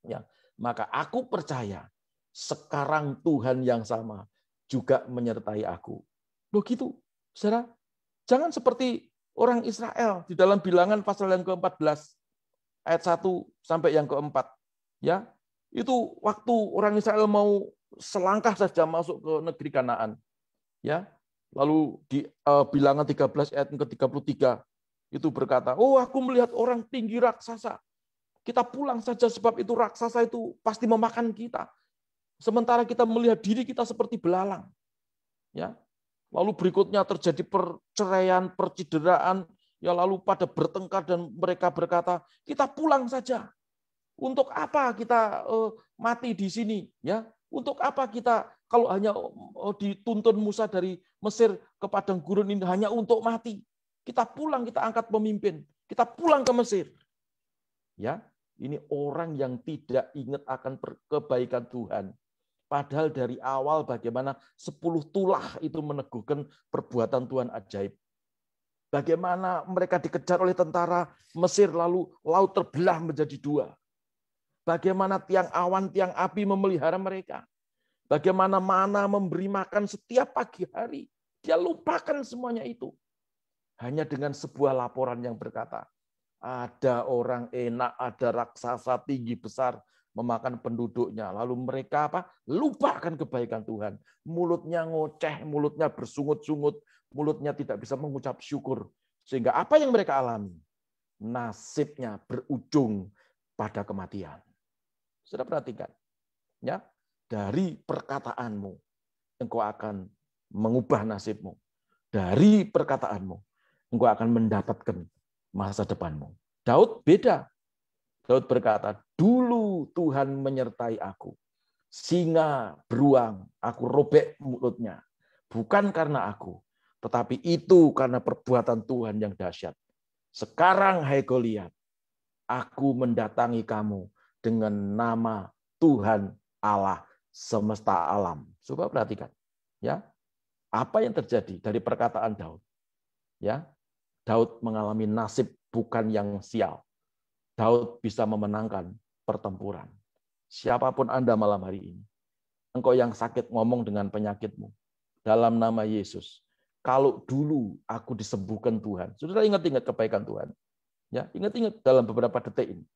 Speaker 1: Ya, maka aku percaya sekarang Tuhan yang sama juga menyertai aku. Loh gitu, saudara. Jangan seperti orang Israel di dalam Bilangan pasal yang ke-14 ayat 1 sampai yang ke-4. Ya, itu waktu orang Israel mau selangkah saja masuk ke negeri Kanaan. Ya. Lalu di Bilangan 13 ayat ke-33 itu berkata, "Oh, aku melihat orang tinggi raksasa. Kita pulang saja sebab itu raksasa itu pasti memakan kita. Sementara kita melihat diri kita seperti belalang." Ya. Lalu berikutnya terjadi perceraian, percideraan, ya, lalu pada bertengkar dan mereka berkata, "Kita pulang saja. Untuk apa kita mati di sini? Ya, untuk apa kita kalau hanya dituntun Musa dari Mesir ke padang gurun ini hanya untuk mati? Kita pulang, kita angkat pemimpin. Kita pulang ke Mesir." Ya, ini orang yang tidak ingat akan kebaikan Tuhan. Padahal dari awal bagaimana 10 tulah itu meneguhkan perbuatan Tuhan ajaib. Bagaimana mereka dikejar oleh tentara Mesir lalu laut terbelah menjadi 2. Bagaimana tiang awan, tiang api memelihara mereka. Bagaimana mana memberi makan setiap pagi hari. Dia lupakan semuanya itu. Hanya dengan sebuah laporan yang berkata, ada orang enak, ada raksasa tinggi besar memakan penduduknya. Lalu mereka apa? Lupakan kebaikan Tuhan. Mulutnya ngoceh, mulutnya bersungut-sungut, mulutnya tidak bisa mengucap syukur. Sehingga apa yang mereka alami? Nasibnya berujung pada kematian. Sudah perhatikan, ya, dari perkataanmu engkau akan mengubah nasibmu. Dari perkataanmu engkau akan mendapatkan masa depanmu. Daud beda. Daud berkata, dulu Tuhan menyertai aku. Singa beruang, aku robek mulutnya. Bukan karena aku, tetapi itu karena perbuatan Tuhan yang dahsyat. Sekarang, hai Goliat, aku mendatangi kamu dengan nama Tuhan Allah semesta alam. Coba perhatikan, ya, apa yang terjadi dari perkataan Daud. Ya, Daud mengalami nasib bukan yang sial. Daud bisa memenangkan pertempuran. Siapapun Anda malam hari ini, engkau yang sakit ngomong dengan penyakitmu, dalam nama Yesus, kalau dulu aku disembuhkan Tuhan, saudara ingat-ingat kebaikan Tuhan. Ya, ingat-ingat dalam beberapa detik ini.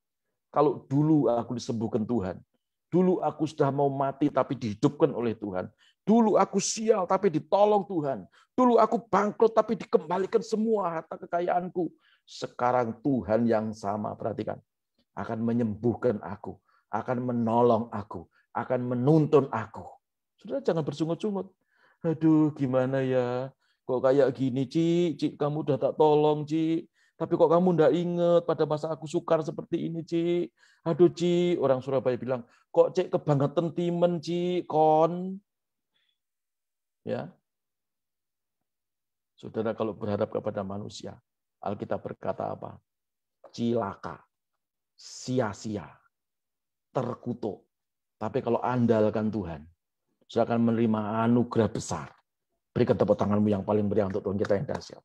Speaker 1: Kalau dulu aku disembuhkan Tuhan, dulu aku sudah mau mati tapi dihidupkan oleh Tuhan. Dulu aku sial tapi ditolong Tuhan. Dulu aku bangkrut tapi dikembalikan semua harta kekayaanku. Sekarang Tuhan yang sama, perhatikan, akan menyembuhkan aku, akan menolong aku, akan menuntun aku. Saudara jangan bersungut-sungut. Aduh, gimana ya? Kok kayak gini, Ci, kamu udah tak tolong, Ci. Tapi kok kamu ndak ingat pada masa aku sukar seperti ini, Ci. Aduh, Ci, orang Surabaya bilang, kok Cik kebangetan timen, Ci, kon. Ya. Saudara kalau berharap kepada manusia, Alkitab berkata apa? Cilaka, sia-sia, terkutuk. Tapi kalau andalkan Tuhan, saya akan menerima anugerah besar. Berikan tepuk tanganmu yang paling meriah untuk Tuhan kita yang dahsyat.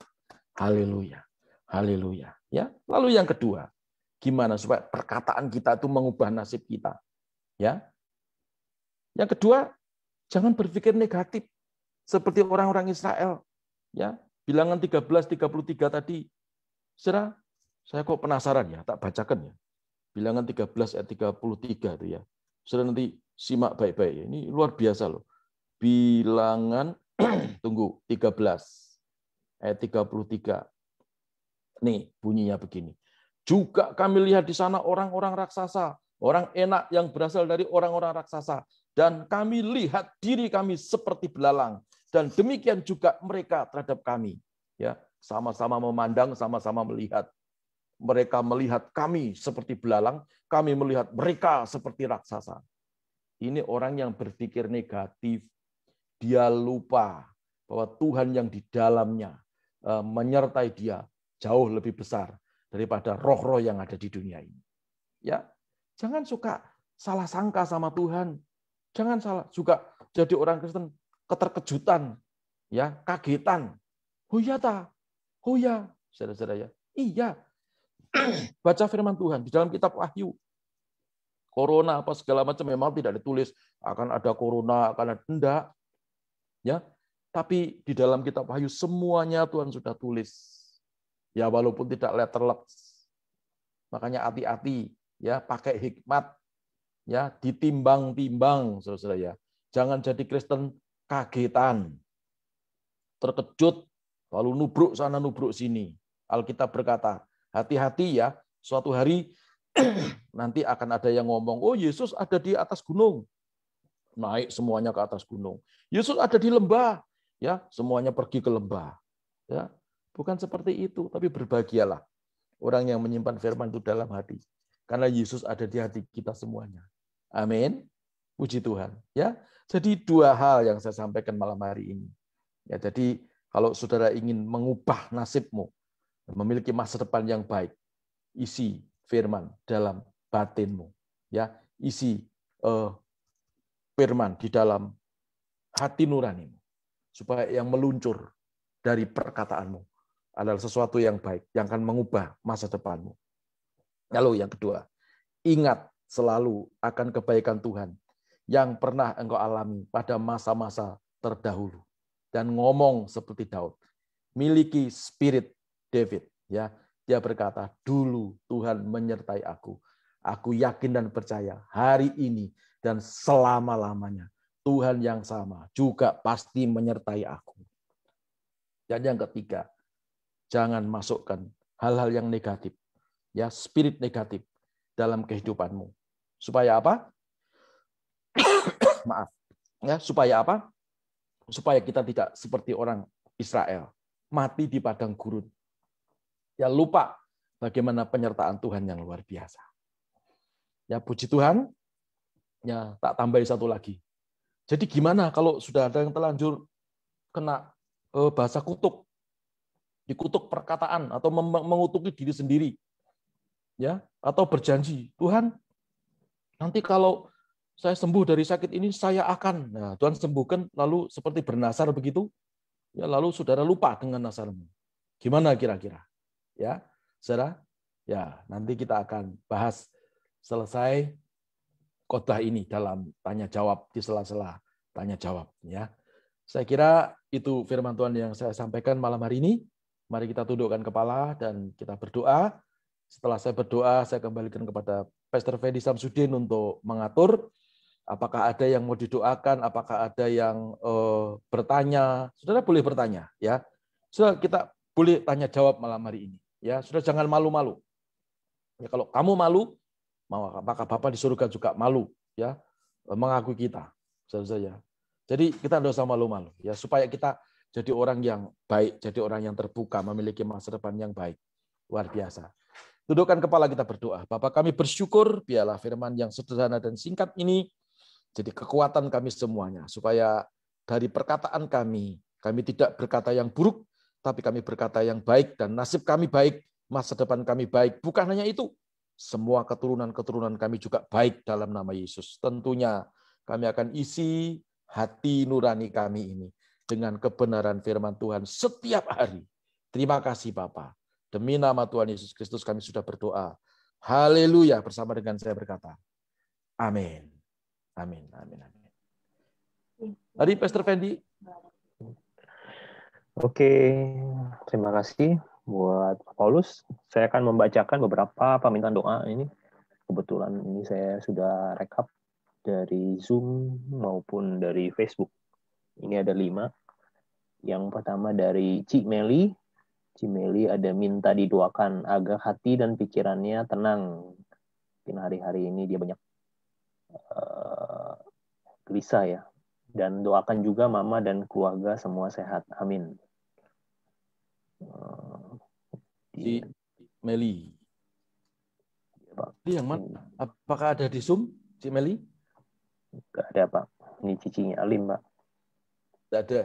Speaker 1: Haleluya. Haleluya. Ya. Lalu yang kedua, Gimana supaya perkataan kita itu mengubah nasib kita. Ya. Yang kedua, jangan berpikir negatif seperti orang-orang Israel. Ya, Bilangan 13:33 tadi. Saudara, saya kok penasaran ya, tak bacakan ya. Bilangan 13 ayat 33 itu ya. Saudara nanti simak baik-baik. Ini luar biasa loh. Bilangan tunggu 13 ayat 33. Nih, bunyinya begini. Juga kami lihat di sana orang-orang raksasa, orang enak yang berasal dari orang-orang raksasa, dan kami lihat diri kami seperti belalang, dan demikian juga mereka terhadap kami. Ya, sama-sama memandang, sama-sama melihat. Mereka melihat kami seperti belalang, kami melihat mereka seperti raksasa. Ini orang yang berpikir negatif. Dia lupa bahwa Tuhan yang di dalamnya menyertai dia jauh lebih besar daripada roh-roh yang ada di dunia ini. Ya, jangan suka salah sangka sama Tuhan. Jangan salah juga jadi orang Kristen keterkejutan, ya, kagetan. Oh iya ta? Oh ya, saudara-saudara ya. Iya. Baca firman Tuhan di dalam kitab Wahyu. Corona apa segala macam memang tidak ditulis akan ada corona, akan ada enggak. Ya. Tapi di dalam kitab Wahyu semuanya Tuhan sudah tulis. Ya walaupun tidak letterlek. Makanya hati-hati ya, pakai hikmat ya, ditimbang-timbang saudara ya. Jangan jadi Kristen kagetan. Terkejut lalu nubruk sana nubruk sini. Alkitab berkata, hati-hati ya, suatu hari nanti akan ada yang ngomong, oh Yesus ada di atas gunung. Naik semuanya ke atas gunung. Yesus ada di lembah, ya, semuanya pergi ke lembah. Ya, bukan seperti itu, tapi berbahagialah orang yang menyimpan firman itu dalam hati. Karena Yesus ada di hati kita semuanya. Amin. Puji Tuhan. Ya, jadi dua hal yang saya sampaikan malam hari ini. Ya, jadi kalau saudara ingin mengubah nasibmu, memiliki masa depan yang baik, isi firman dalam batinmu. Ya, isi firman di dalam hati nuranimu. Supaya yang meluncur dari perkataanmu adalah sesuatu yang baik, yang akan mengubah masa depanmu. Lalu yang kedua, ingat selalu akan kebaikan Tuhan yang pernah engkau alami pada masa-masa terdahulu. Dan ngomong seperti Daud, miliki spirit David. Ya, dia berkata, dulu Tuhan menyertai aku. Aku yakin dan percaya hari ini dan selama-lamanya Tuhan yang sama juga pasti menyertai aku. Dan yang ketiga, jangan masukkan hal-hal yang negatif, ya, spirit negatif dalam kehidupanmu. Supaya apa? Maaf. Ya, supaya apa? Supaya kita tidak seperti orang Israel, mati di padang gurun. Ya, lupa bagaimana penyertaan Tuhan yang luar biasa. Ya, puji Tuhan. Ya, tak tambahi satu lagi. Jadi gimana kalau sudah ada yang terlanjur kena bahasa kutuk, dikutuk perkataan atau mengutuki diri sendiri, ya, atau berjanji, Tuhan, nanti kalau saya sembuh dari sakit ini saya akan, nah, Tuhan sembuhkan, lalu seperti bernasar begitu, ya, lalu saudara lupa dengan nasarmu. Gimana kira-kira? Ya, saudara, ya, nanti kita akan bahas selesai khotbah ini dalam tanya jawab di sela-sela tanya jawab, ya. Saya kira itu firman Tuhan yang saya sampaikan malam hari ini. Mari kita tundukkan kepala dan kita berdoa. Setelah saya berdoa, saya kembalikan kepada Pastor Fedi Samsudin untuk mengatur. Apakah ada yang mau didoakan? Apakah ada yang bertanya? Saudara boleh bertanya, ya. Saudara, kita boleh tanya jawab malam hari ini, ya. Saudara jangan malu-malu. Ya, kalau kamu malu, maka Bapa di surga juga malu, ya, mengakui kita, saudara. Jadi kita tidak usah malu-malu, ya, supaya kita jadi orang yang baik, jadi orang yang terbuka, memiliki masa depan yang baik. Luar biasa. Tundukkan kepala, kita berdoa. Bapa, kami bersyukur biarlah firman yang sederhana dan singkat ini jadi kekuatan kami semuanya, supaya dari perkataan kami tidak berkata yang buruk, tapi kami berkata yang baik, dan nasib kami baik, masa depan kami baik. Bukan hanya itu, semua keturunan-keturunan kami juga baik dalam nama Yesus. Tentunya kami akan isi hati nurani kami ini dengan kebenaran firman Tuhan setiap hari. Terima kasih Bapa. Demi nama Tuhan Yesus Kristus kami sudah berdoa. Haleluya, bersama dengan saya berkata, amin. Amin, amin, amin. Mari Pastor Fendi.
Speaker 2: Oke, terima kasih buat Pak Paulus. Saya akan membacakan beberapa permintaan doa ini. Kebetulan ini saya sudah rekap dari Zoom maupun dari Facebook. Ini ada 5. Yang pertama dari Cik Meli. Cik Meli ada minta didoakan agar hati dan pikirannya tenang. Mungkin hari-hari ini dia banyak gelisah ya. Dan doakan juga mama dan keluarga semua sehat. Amin.
Speaker 1: Di Meli. Ini yang mana? Apakah ada di Zoom, Cik Meli?
Speaker 2: Nggak ada, Pak. Ini cicinya Alim, Pak.
Speaker 1: Tidak ada.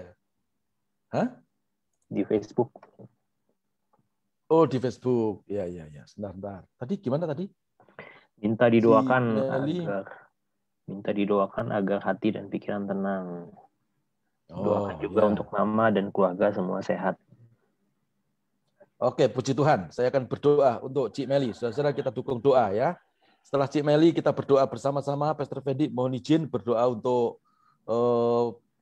Speaker 1: Hah?
Speaker 2: Di Facebook.
Speaker 1: Oh, di Facebook. Ya, ya, ya. Sebentar. Tadi gimana tadi?
Speaker 2: Minta didoakan agar hati dan pikiran tenang. Doakan juga
Speaker 1: ya.
Speaker 2: untuk mama dan keluarga semua sehat.
Speaker 1: Oke, puji Tuhan. Saya akan berdoa untuk Cik Meli. Saudara-saudara, kita dukung doa ya. Setelah Cik Meli, kita berdoa bersama-sama. Pastor Fendi mohon izin berdoa untuk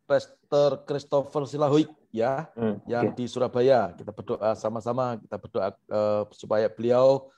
Speaker 1: Pastor Christopher Silahuik ya, yang di Surabaya. Kita berdoa sama-sama. Kita berdoa supaya beliau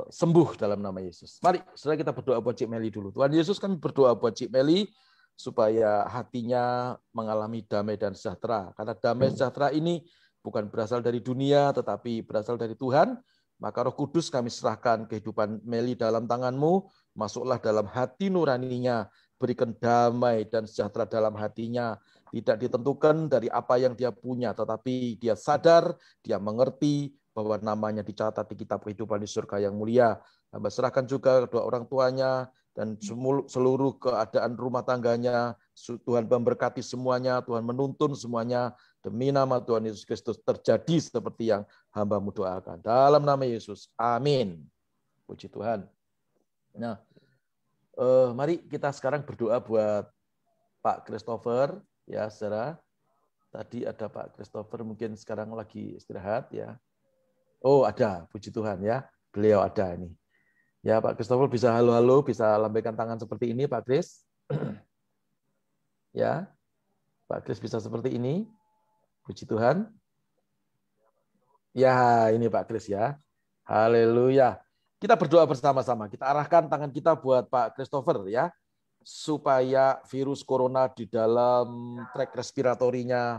Speaker 1: sembuh dalam nama Yesus. Mari, saudara, kita berdoa buat Cik Meli dulu. Tuhan Yesus, kami berdoa buat Cik Meli supaya hatinya mengalami damai dan sejahtera. Karena damai sejahtera ini bukan berasal dari dunia, tetapi berasal dari Tuhan. Maka Roh Kudus kami serahkan kehidupan Meli dalam tangan-Mu. Masuklah dalam hati nuraninya. Berikan damai dan sejahtera dalam hatinya. Tidak ditentukan dari apa yang dia punya, tetapi dia sadar, dia mengerti bahwa namanya dicatat di kitab kehidupan di surga yang mulia. Hamba serahkan juga kedua orang tuanya dan seluruh keadaan rumah tangganya. Tuhan memberkati semuanya, Tuhan menuntun semuanya. Demi nama Tuhan Yesus Kristus terjadi seperti yang hamba-Mu doakan. Dalam nama Yesus. Amin. Puji Tuhan. Nah, mari kita sekarang berdoa buat Pak Christopher. Ya, saudara. Tadi ada Pak Christopher, mungkin sekarang lagi istirahat. Ya. Oh, ada. Puji Tuhan ya. Beliau ada ini. Ya, Pak Christopher bisa halo-halo, bisa lambaikan tangan seperti ini, Pak Chris. Ya, Pak Chris bisa seperti ini. Puji Tuhan. Ya, ini Pak Chris ya. Haleluya. Kita berdoa bersama-sama. Kita arahkan tangan kita buat Pak Christopher ya. Supaya virus corona di dalam trek respiratorinya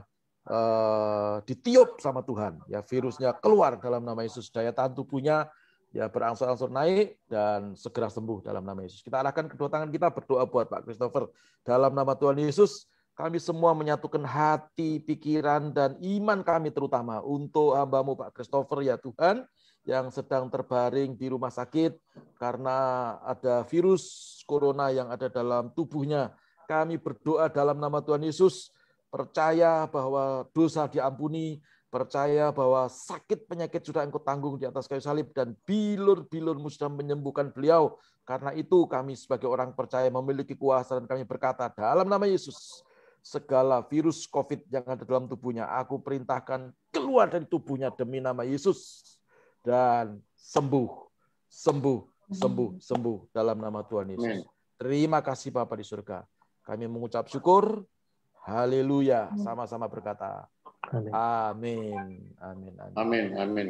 Speaker 1: ditiup sama Tuhan. Ya, virusnya keluar dalam nama Yesus. Daya tahan tubuhnya ya berangsur-angsur naik dan segera sembuh dalam nama Yesus. Kita arahkan kedua tangan kita berdoa buat Pak Christopher. Dalam nama Tuhan Yesus, kami semua menyatukan hati, pikiran, dan iman kami terutama untuk hamba-Mu Pak Christopher ya Tuhan, yang sedang terbaring di rumah sakit karena ada virus corona yang ada dalam tubuhnya. Kami berdoa dalam nama Tuhan Yesus, percaya bahwa dosa diampuni, percaya bahwa sakit penyakit sudah Engkau tanggung di atas kayu salib, dan bilur-bilur-Mu sudah menyembuhkan beliau. Karena itu kami sebagai orang percaya memiliki kuasa, dan kami berkata dalam nama Yesus, segala virus COVID yang ada dalam tubuhnya, aku perintahkan keluar dari tubuhnya demi nama Yesus. Dan sembuh, sembuh, sembuh, sembuh dalam nama Tuhan Yesus. Terima kasih Bapa di surga. Kami mengucap syukur. Haleluya. Sama-sama berkata. Amin. Amin. Amin.
Speaker 5: Amin. Amin.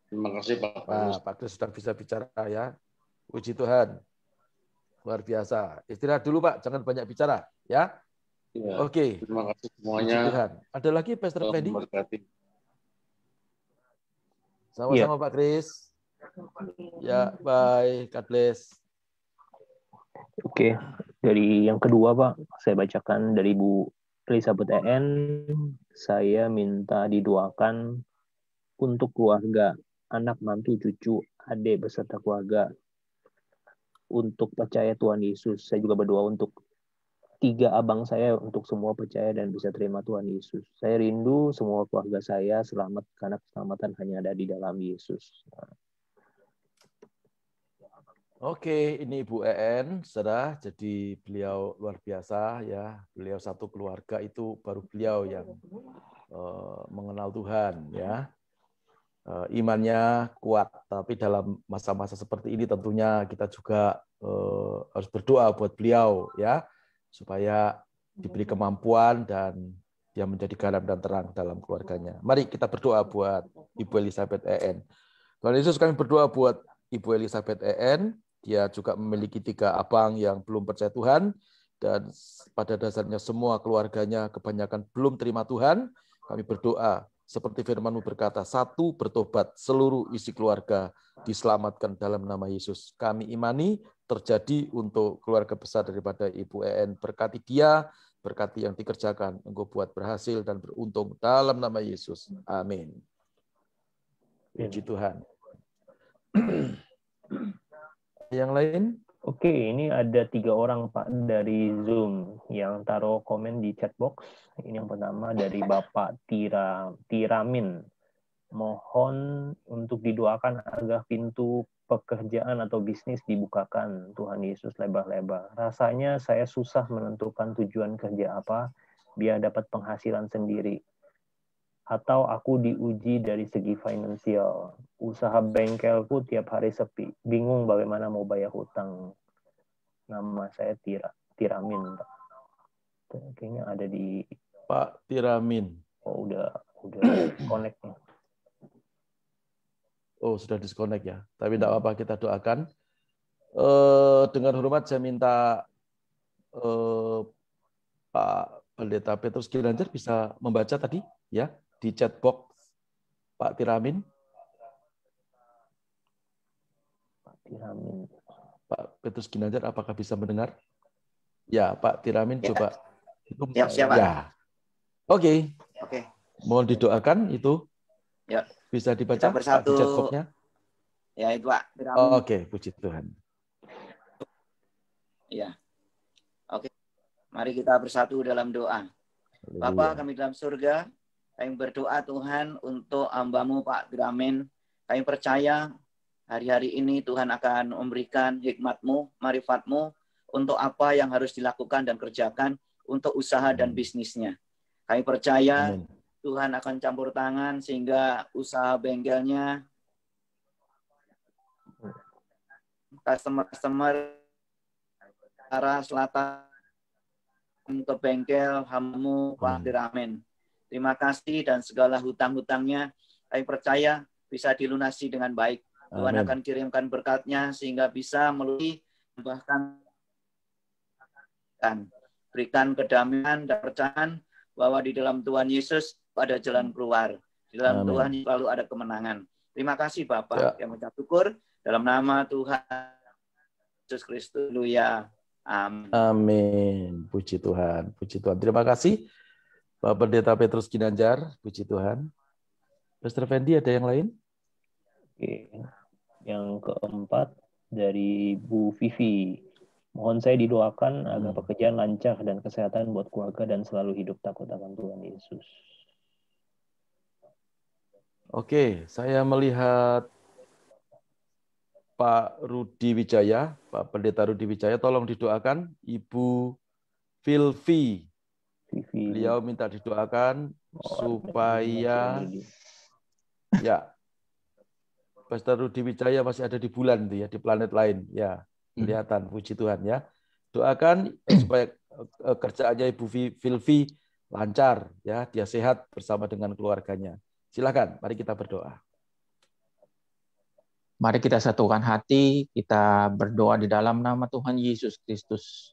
Speaker 5: Terima kasih Pak Paulus.
Speaker 1: Pak Chris sudah bisa bicara ya. Puji Tuhan. Luar biasa. Istirahat dulu Pak, jangan banyak bicara ya.
Speaker 5: Ya,
Speaker 1: Oke.
Speaker 5: terima kasih semuanya.
Speaker 1: Puji Tuhan. Ada lagi Pastor Fendi? Sama-sama Pak Chris. Ya, bye. God bless.
Speaker 2: Oke, dari yang kedua Pak, saya bacakan dari Bu Elizabeth EN. Saya minta didoakan untuk keluarga, anak, mantu, cucu, adik beserta keluarga untuk percaya Tuhan Yesus. Saya juga berdoa untuk 3 abang saya untuk semua percaya dan bisa terima Tuhan Yesus. Saya rindu semua keluarga saya selamat karena keselamatan hanya ada di dalam Yesus.
Speaker 1: Oke, ini Ibu EN, saudara. Jadi beliau luar biasa ya. Beliau satu keluarga itu baru beliau yang mengenal Tuhan ya. imannya kuat. Tapi dalam masa-masa seperti ini tentunya kita juga harus berdoa buat beliau ya, supaya diberi kemampuan dan dia menjadi garam dan terang dalam keluarganya. Mari kita berdoa buat Ibu Elizabeth EN. Tuhan Yesus, kami berdoa buat Ibu Elizabeth EN. Dia juga memiliki 3 abang yang belum percaya Tuhan, dan pada dasarnya semua keluarganya kebanyakan belum terima Tuhan. Kami berdoa seperti firman-Mu berkata, 1 bertobat, seluruh isi keluarga diselamatkan dalam nama Yesus. Kami imani terjadi untuk keluarga besar daripada Ibu EN. Berkati dia, berkati yang dikerjakan, Engkau buat berhasil dan beruntung dalam nama Yesus. Amin. Puji Tuhan. Yang lain?
Speaker 2: Oke, ini ada 3 orang Pak dari Zoom yang taruh komen di chat box. Ini yang pertama dari Bapak Tiramin. Mohon untuk didoakan agar pintu pekerjaan atau bisnis dibukakan. Tuhan Yesus lebar-lebar. Rasanya saya susah menentukan tujuan kerja apa biar dapat penghasilan sendiri. Atau aku diuji dari segi finansial. Usaha bengkelku tiap hari sepi. Bingung bagaimana mau bayar hutang. Nama saya Tiramin, Pak. Kayaknya ada di
Speaker 1: Pak Tiramin.
Speaker 2: Oh, udah connect nih.
Speaker 1: Oh, sudah disconnect ya. Tapi tidak apa-apa, kita doakan. Dengan hormat saya minta Pak Pendeta Petrus Ginanjar bisa membaca tadi ya di chat box Pak Tiramin.
Speaker 2: Pak Tiramin.
Speaker 1: Pak Petrus Ginanjar apakah bisa mendengar? Ya, Pak Tiramin
Speaker 6: ya.
Speaker 1: coba.
Speaker 6: Ya, siapa?
Speaker 1: Ya. Oke.
Speaker 6: Oke.
Speaker 1: Mohon didoakan itu.
Speaker 6: Ya.
Speaker 1: Bisa dibaca
Speaker 6: Kita bersatu.
Speaker 1: Pak, di chat box-nya?
Speaker 6: Ya, itu Pak Tiramin.
Speaker 1: Oke, puji Tuhan.
Speaker 6: Ya. Oke. Mari kita bersatu dalam doa. Bapa kami dalam surga, kami berdoa Tuhan untuk hamba-Mu Pak Tiramin. Kami percaya hari-hari ini Tuhan akan memberikan hikmat-Mu, marifat-Mu untuk apa yang harus dilakukan dan kerjakan untuk usaha dan bisnisnya. Kami percaya
Speaker 1: Amin.
Speaker 6: Tuhan akan campur tangan sehingga usaha bengkelnya, customer arah selatan ke bengkel hamba-Mu Pak Tiramin. Terima kasih dan segala hutang-hutangnya kami percaya bisa dilunasi dengan baik. Tuhan
Speaker 1: Amin.
Speaker 6: akan kirimkan berkat-Nya sehingga bisa melalui bahkan berikan kedamaian dan percayaan bahwa di dalam Tuhan Yesus ada jalan keluar. Di dalam
Speaker 1: Amin.
Speaker 6: Tuhan selalu ada kemenangan. Terima kasih Bapak
Speaker 1: Ya.
Speaker 6: yang mengucap syukur dalam nama Tuhan Yesus Kristus. Haleluya. Amin.
Speaker 1: Amin. Puji Tuhan. Puji Tuhan. Terima kasih Pak Pendeta Petrus Ginanjar. Puji Tuhan. Pastor Fendi, ada yang lain?
Speaker 2: Oke. Yang keempat dari Bu Vivi. Mohon saya didoakan agar pekerjaan lancar dan kesehatan buat keluarga dan selalu hidup takut akan Tuhan Yesus.
Speaker 1: Oke, saya melihat Pak Rudi Wijaya, Pak Pendeta Rudi Wijaya, tolong didoakan. Ibu Filvi, beliau minta didoakan supaya ya, Pastor Rudi Wijaya masih ada di bulan itu ya, di planet lain ya, kelihatan. Puji Tuhan ya. Doakan supaya kerjaannya Ibu Filvi lancar ya, dia sehat bersama dengan keluarganya. Silakan, mari kita berdoa.
Speaker 7: Mari kita satukan hati, kita berdoa di dalam nama Tuhan Yesus Kristus.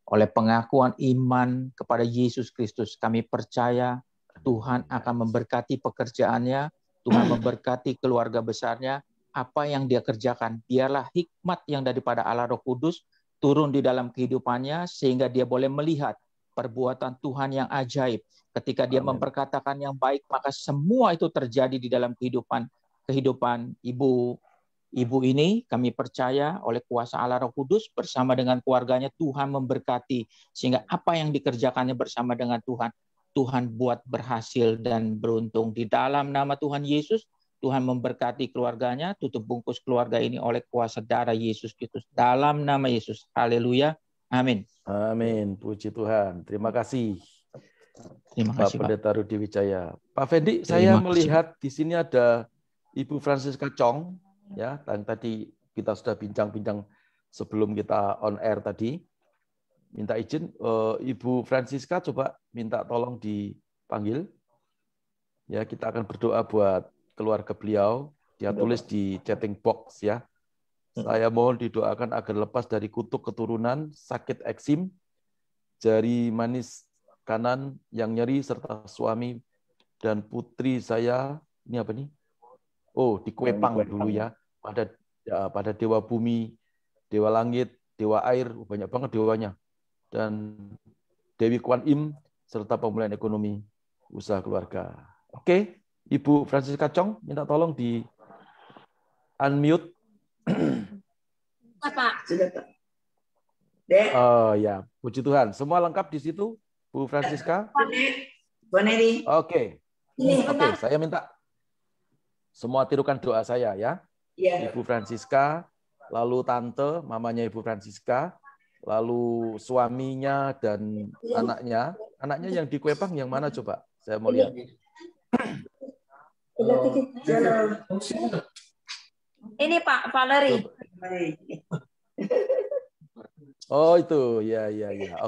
Speaker 7: Oleh pengakuan iman kepada Yesus Kristus, kami percaya Tuhan akan memberkati pekerjaannya, Tuhan memberkati keluarga besarnya, apa yang dia kerjakan. Biarlah hikmat yang daripada Allah Roh Kudus turun di dalam kehidupannya, sehingga dia boleh melihat perbuatan Tuhan yang ajaib. Ketika dia memperkatakan yang baik, maka semua itu terjadi di dalam kehidupan Ibu ini. Kami percaya oleh kuasa Allah Roh Kudus bersama dengan keluarganya Tuhan memberkati, sehingga apa yang dikerjakannya bersama dengan Tuhan buat berhasil dan beruntung. Di dalam nama Tuhan Yesus, Tuhan memberkati keluarganya, tutup bungkus keluarga ini oleh kuasa darah Yesus Kristus. Dalam nama Yesus. Haleluya. Amin.
Speaker 1: Amin. Puji Tuhan. Terima kasih.
Speaker 7: Terima
Speaker 1: Pak
Speaker 7: kasih,
Speaker 1: Pendeta Rudi Wijaya. Pak Fendi, saya melihat di sini ada Ibu Francisca Chong, ya, yang tadi kita sudah bincang-bincang sebelum kita on air tadi. Minta izin, Ibu Francisca coba minta tolong dipanggil. Ya, kita akan berdoa buat keluarga beliau. Dia tulis di chatting box ya. Saya mohon didoakan agar lepas dari kutuk keturunan, sakit eksim, jari manis kanan yang nyeri serta suami dan putri saya. Ini apa nih? Oh, di Kuepang dulu ya. Pada dewa bumi, dewa langit, dewa air, banyak banget dewanya. Dan Dewi Kuan Im serta pemulihan ekonomi usaha keluarga. Oke, Ibu Francisca Chong, minta tolong di unmute.
Speaker 4: Pak.
Speaker 8: Sudah, Pak. Dek.
Speaker 1: Oh ya, puji Tuhan. Semua lengkap di situ, Bu Francisca?
Speaker 8: Bu Neri.
Speaker 1: Oke. Oke, saya minta semua tirukan doa saya ya.
Speaker 8: Iya.
Speaker 1: Ibu Francisca, lalu tante, mamanya Ibu Francisca, lalu suaminya dan anaknya. Anaknya yang di Kuepang yang mana coba? Saya mau lihat.
Speaker 4: Ini Pak Valerie.
Speaker 1: Oh itu, ya.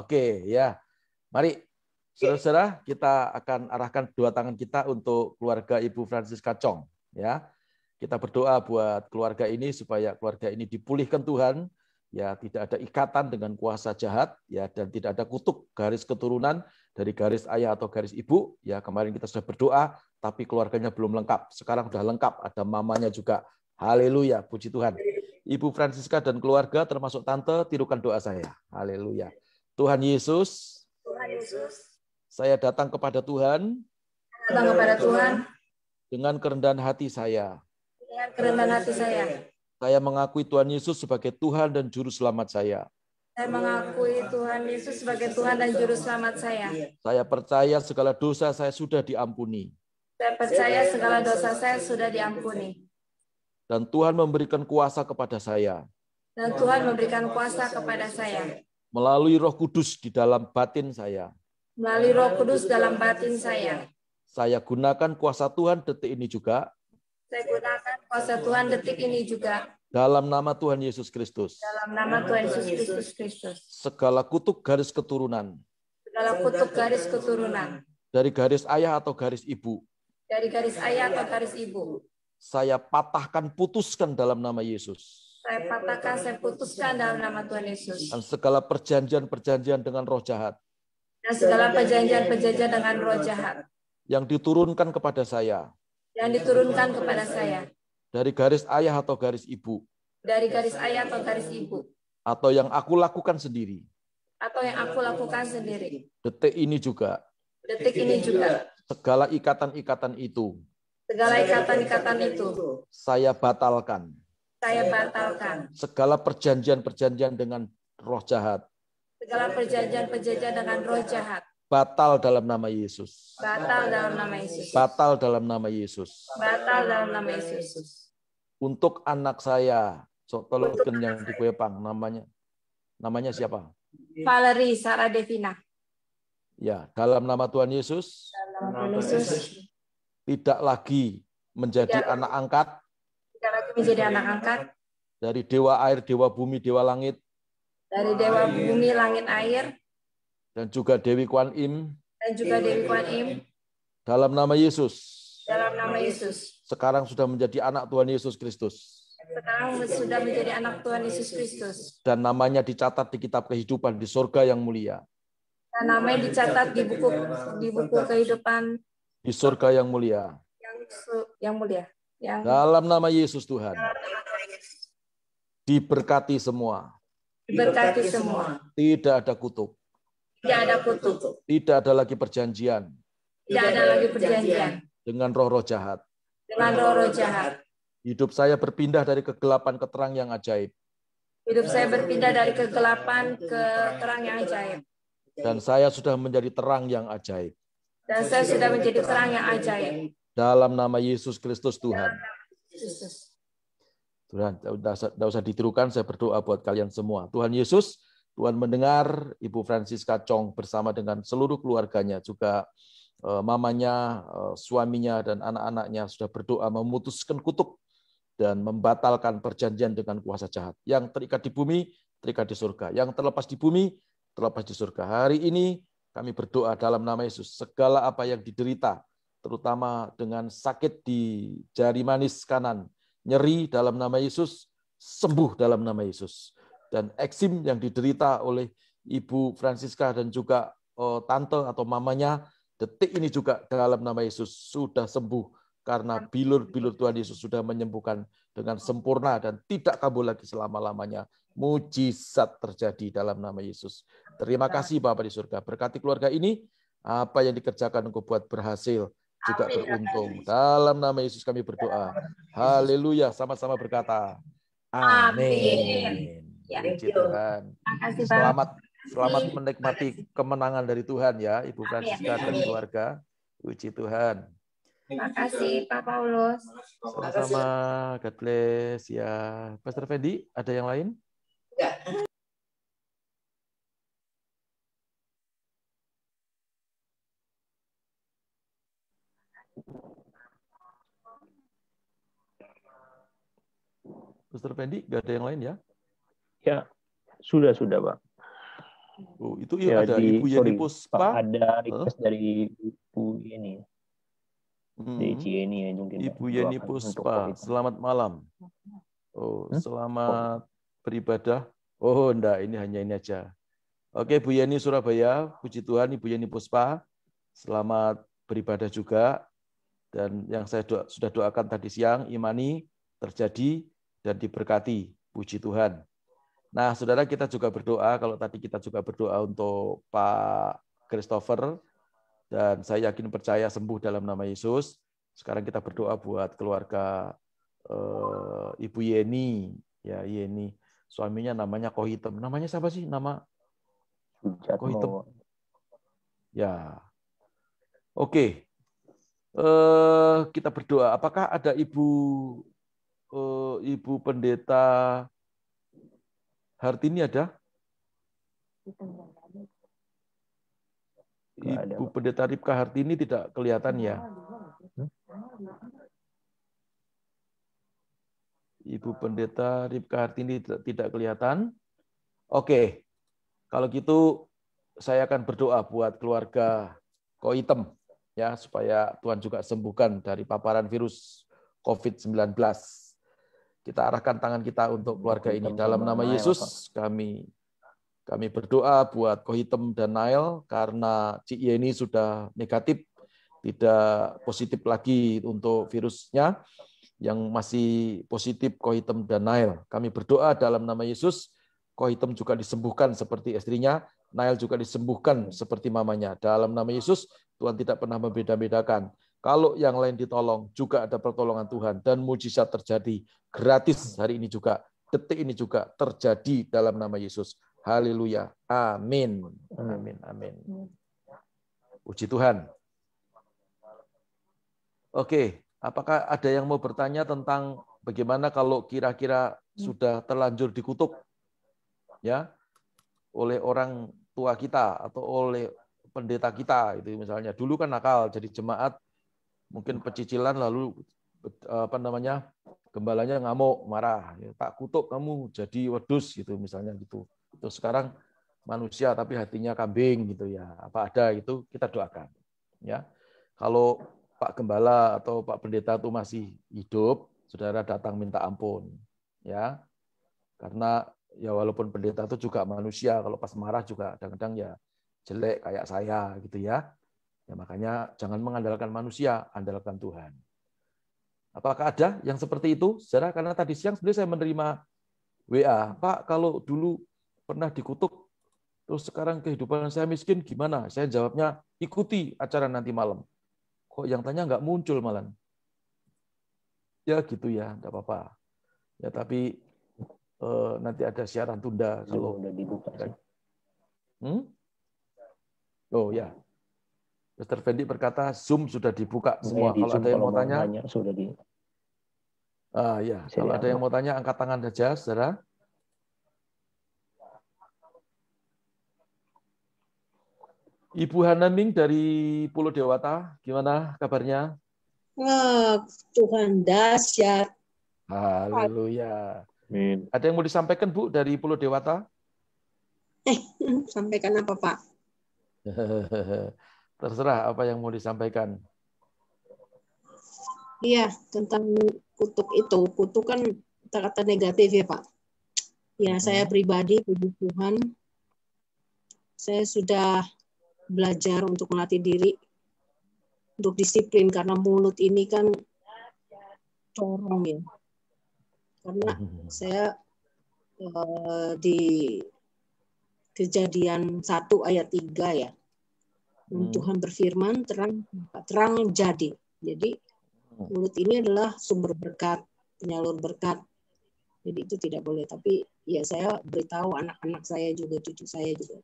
Speaker 1: Oke, ya. Mari, saudara-saudara, kita akan arahkan dua tangan kita untuk keluarga Ibu Francisca Chong. Ya, kita berdoa buat keluarga ini supaya keluarga ini dipulihkan Tuhan. Ya, tidak ada ikatan dengan kuasa jahat, ya, dan tidak ada kutuk garis keturunan dari garis ayah atau garis ibu. Ya, kemarin kita sudah berdoa, tapi keluarganya belum lengkap. Sekarang sudah lengkap, ada mamanya juga. Haleluya, puji Tuhan. Ibu Francisca dan keluarga, termasuk tante, tirukan doa saya. Haleluya. Tuhan Yesus, saya datang kepada Tuhan. Dengan kerendahan hati saya. Saya mengakui Tuhan Yesus sebagai Tuhan dan Juru Selamat saya.
Speaker 4: Saya mengakui Tuhan Yesus sebagai Tuhan dan Juru Selamat saya.
Speaker 1: Saya percaya segala dosa saya sudah diampuni.
Speaker 4: Saya percaya segala dosa saya sudah diampuni.
Speaker 1: Dan Tuhan memberikan kuasa kepada saya.
Speaker 4: Dan Tuhan memberikan kuasa kepada saya.
Speaker 1: Melalui Roh Kudus di dalam batin saya.
Speaker 4: Melalui Roh Kudus dalam batin saya.
Speaker 1: Saya gunakan kuasa Tuhan detik ini juga.
Speaker 4: Saya gunakan kuasa Tuhan detik ini juga.
Speaker 1: Dalam nama Tuhan Yesus Kristus.
Speaker 4: Dalam nama Tuhan Yesus Kristus.
Speaker 1: Segala kutuk garis keturunan.
Speaker 4: Segala kutuk garis keturunan.
Speaker 1: Dari garis ayah atau garis ibu.
Speaker 4: Dari garis ayah atau garis ibu.
Speaker 1: Saya patahkan, putuskan dalam nama Yesus.
Speaker 4: Saya patahkan, saya putuskan dalam nama Tuhan Yesus.
Speaker 1: Dan segala perjanjian-perjanjian dengan roh jahat.
Speaker 4: Dan segala perjanjian-perjanjian dengan roh jahat.
Speaker 1: Yang diturunkan kepada saya.
Speaker 4: Yang diturunkan kepada saya.
Speaker 1: Dari garis ayah atau garis ibu.
Speaker 4: Dari garis ayah atau garis ibu.
Speaker 1: Atau yang aku lakukan sendiri.
Speaker 4: Atau yang aku lakukan sendiri.
Speaker 1: Detik ini juga.
Speaker 4: Detik ini juga.
Speaker 1: Segala ikatan-ikatan itu.
Speaker 4: Segala ikatan-ikatan itu.
Speaker 1: Saya batalkan.
Speaker 4: Saya batalkan.
Speaker 1: Segala perjanjian-perjanjian dengan roh jahat.
Speaker 4: Segala perjanjian-perjanjian dengan roh jahat.
Speaker 1: Batal dalam nama Yesus.
Speaker 4: Batal dalam nama Yesus.
Speaker 1: Batal dalam nama Yesus.
Speaker 4: Batal dalam nama Yesus.
Speaker 1: Untuk anak saya, tolongkan yang di Kuepang, namanya siapa?
Speaker 4: Valerie Sarah Devina.
Speaker 1: Ya, dalam nama Tuhan Yesus.
Speaker 4: Dalam nama Yesus.
Speaker 1: Tidak lagi menjadi anak angkat.
Speaker 4: Tidak lagi menjadi anak angkat.
Speaker 1: Dari dewa air, dewa bumi, dewa langit.
Speaker 4: Dari dewa bumi, langit, air.
Speaker 1: Dan juga Dewi Kuan Im.
Speaker 4: Dan juga Dewi Kuan Im.
Speaker 1: Dalam nama Yesus.
Speaker 4: Dalam nama Yesus.
Speaker 1: Sekarang sudah menjadi anak Tuhan Yesus Kristus.
Speaker 4: Sekarang sudah menjadi anak Tuhan Yesus Kristus.
Speaker 1: Dan namanya dicatat di kitab kehidupan di surga yang mulia.
Speaker 4: Dan namanya dicatat di buku kehidupan
Speaker 1: di surga yang mulia.
Speaker 4: Yang mulia.
Speaker 1: Dalam nama Yesus Tuhan. Diberkati semua.
Speaker 4: Diberkati semua.
Speaker 1: Tidak ada kutuk.
Speaker 4: Tidak ada kutuk.
Speaker 1: Tidak ada lagi perjanjian.
Speaker 4: Tidak ada lagi perjanjian.
Speaker 1: Dengan roh-roh jahat.
Speaker 4: Dengan roh-roh jahat.
Speaker 1: Hidup saya berpindah dari kegelapan ke terang yang ajaib.
Speaker 4: Hidup saya berpindah dari kegelapan ke terang yang ajaib.
Speaker 1: Dan saya sudah menjadi terang yang ajaib.
Speaker 4: Dan saya sudah menjadi terang yang ajaib.
Speaker 1: Dalam nama Yesus Kristus Tuhan. Tuhan, tidak usah ditirukan, saya berdoa buat kalian semua. Tuhan Yesus, Tuhan mendengar Ibu Francisca Chong bersama dengan seluruh keluarganya, juga mamanya, suaminya, dan anak-anaknya sudah berdoa memutuskan kutuk dan membatalkan perjanjian dengan kuasa jahat. Yang terikat di bumi, terikat di surga. Yang terlepas di bumi, terlepas di surga. Hari ini kami berdoa dalam nama Yesus. Segala apa yang diderita, terutama dengan sakit di jari manis kanan, nyeri dalam nama Yesus, sembuh dalam nama Yesus. Dan eksim yang diderita oleh Ibu Francisca dan juga tante atau mamanya, detik ini juga dalam nama Yesus sudah sembuh. Karena bilur-bilur Tuhan Yesus sudah menyembuhkan dengan sempurna dan tidak kambuh lagi selama-lamanya. Mujizat terjadi dalam nama Yesus. Terima kasih Bapa di surga. Berkati keluarga ini, apa yang dikerjakan engkau buat berhasil, juga beruntung. Dalam nama Yesus kami berdoa. Haleluya. Sama-sama berkata, amin. Puji Tuhan. Selamat menikmati kemenangan dari Tuhan ya, Ibu Francisca dan keluarga. Puji Tuhan.
Speaker 4: Terima kasih Pak Paulus.
Speaker 1: Sama-sama, God bless ya. Pastor Fendi, ada yang lain? Pastor Fendi, nggak ada yang lain ya?
Speaker 2: Ya, sudah Pak.
Speaker 1: Oh, itu ya, ada Ibu Yeni Puspa.
Speaker 2: Pak, ada request dari Ibu Yeni. Dari Cieni ya, mungkin
Speaker 1: Ibu Yeni Puspa, selamat malam. Oh, selamat beribadah. Oh, enggak, ini hanya ini aja. Oke, Bu Yeni Surabaya, puji Tuhan Ibu Yeni Puspa. Selamat beribadah juga. Dan yang saya sudah doakan tadi siang, imani terjadi dan diberkati. Puji Tuhan. Nah, saudara, kita juga berdoa. Kalau tadi kita juga berdoa untuk Pak Christopher, dan saya yakin percaya sembuh dalam nama Yesus. Sekarang kita berdoa buat keluarga Ibu Yeni, ya Yeni. Suaminya namanya Kohitem. Namanya siapa sih? Nama Kohitem. Ya. Oke. Kita berdoa. Apakah ada Ibu Pendeta Hartini ada? Ibu Pendeta Ripka Hartini tidak kelihatan ya? Ibu Pendeta Ripka Hartini tidak kelihatan. Oke, kalau gitu saya akan berdoa buat keluarga Koitem ya, supaya Tuhan juga sembuhkan dari paparan virus COVID-19. Kita arahkan tangan kita untuk keluarga ini. Dalam nama Yesus kami berdoa buat Kohitem dan Nail karena Cik Yeni sudah negatif, tidak positif lagi untuk virusnya. Yang masih positif Kohitem dan Nail. Kami berdoa dalam nama Yesus, Kohitem juga disembuhkan seperti istrinya, Nail juga disembuhkan seperti mamanya. Dalam nama Yesus, Tuhan tidak pernah membeda-bedakan. Kalau yang lain ditolong, juga ada pertolongan Tuhan. Dan mujizat terjadi gratis hari ini juga, detik ini juga terjadi dalam nama Yesus. Haleluya. Amin. Amin. Amin. Puji Tuhan. Oke, apakah ada yang mau bertanya tentang bagaimana kalau kira-kira sudah terlanjur dikutuk ya oleh orang tua kita atau oleh pendeta kita itu misalnya. Dulu kan nakal jadi jemaat, mungkin pecicilan lalu gembalanya ngamuk, marah, ya, tak kutuk kamu jadi wedus gitu misalnya gitu. Terus sekarang manusia tapi hatinya kambing gitu ya. Apa ada gitu kita doakan. Ya. Kalau Pak Gembala atau Pak Pendeta itu masih hidup, saudara datang minta ampun. Ya. Karena ya walaupun pendeta itu juga manusia, kalau pas marah juga kadang-kadang ya jelek kayak saya gitu ya. Ya makanya jangan mengandalkan manusia, andalkan Tuhan. Apakah ada yang seperti itu? Saudara, karena tadi siang sebenarnya saya menerima WA, Pak, kalau dulu pernah dikutuk, terus sekarang kehidupan saya miskin, gimana? Saya jawabnya, ikuti acara nanti malam. Kok yang tanya nggak muncul malah? Ya gitu ya, nggak apa-apa. Ya tapi nanti ada siaran tunda kalau
Speaker 2: udah dibuka.
Speaker 1: Oh ya, Dr. Fendi berkata Zoom sudah dibuka semua. Kalau ada yang mau tanya,
Speaker 2: sudah di.
Speaker 1: Ya, kalau ada yang mau tanya, angkat tangan saja, saudara. Ibu Hanaming dari Pulau Dewata, gimana kabarnya?
Speaker 9: Tuhan dahsyat.
Speaker 1: Haleluya.
Speaker 2: Amin.
Speaker 1: Ada yang mau disampaikan, Bu, dari Pulau Dewata?
Speaker 9: Sampaikan apa, Pak?
Speaker 1: Terserah apa yang mau disampaikan.
Speaker 9: Iya, tentang kutuk itu. Kutuk kan kata-kata negatif ya, Pak. Ya, saya pribadi, puji Tuhan, saya sudah belajar untuk melatih diri, untuk disiplin, karena mulut ini kan corong ya. Karena saya di Kejadian 1 ayat 3 ya. Tuhan berfirman, terang jadi. Jadi mulut ini adalah sumber berkat, penyalur berkat. Jadi itu tidak boleh. Tapi ya saya beritahu anak-anak saya juga, cucu saya juga.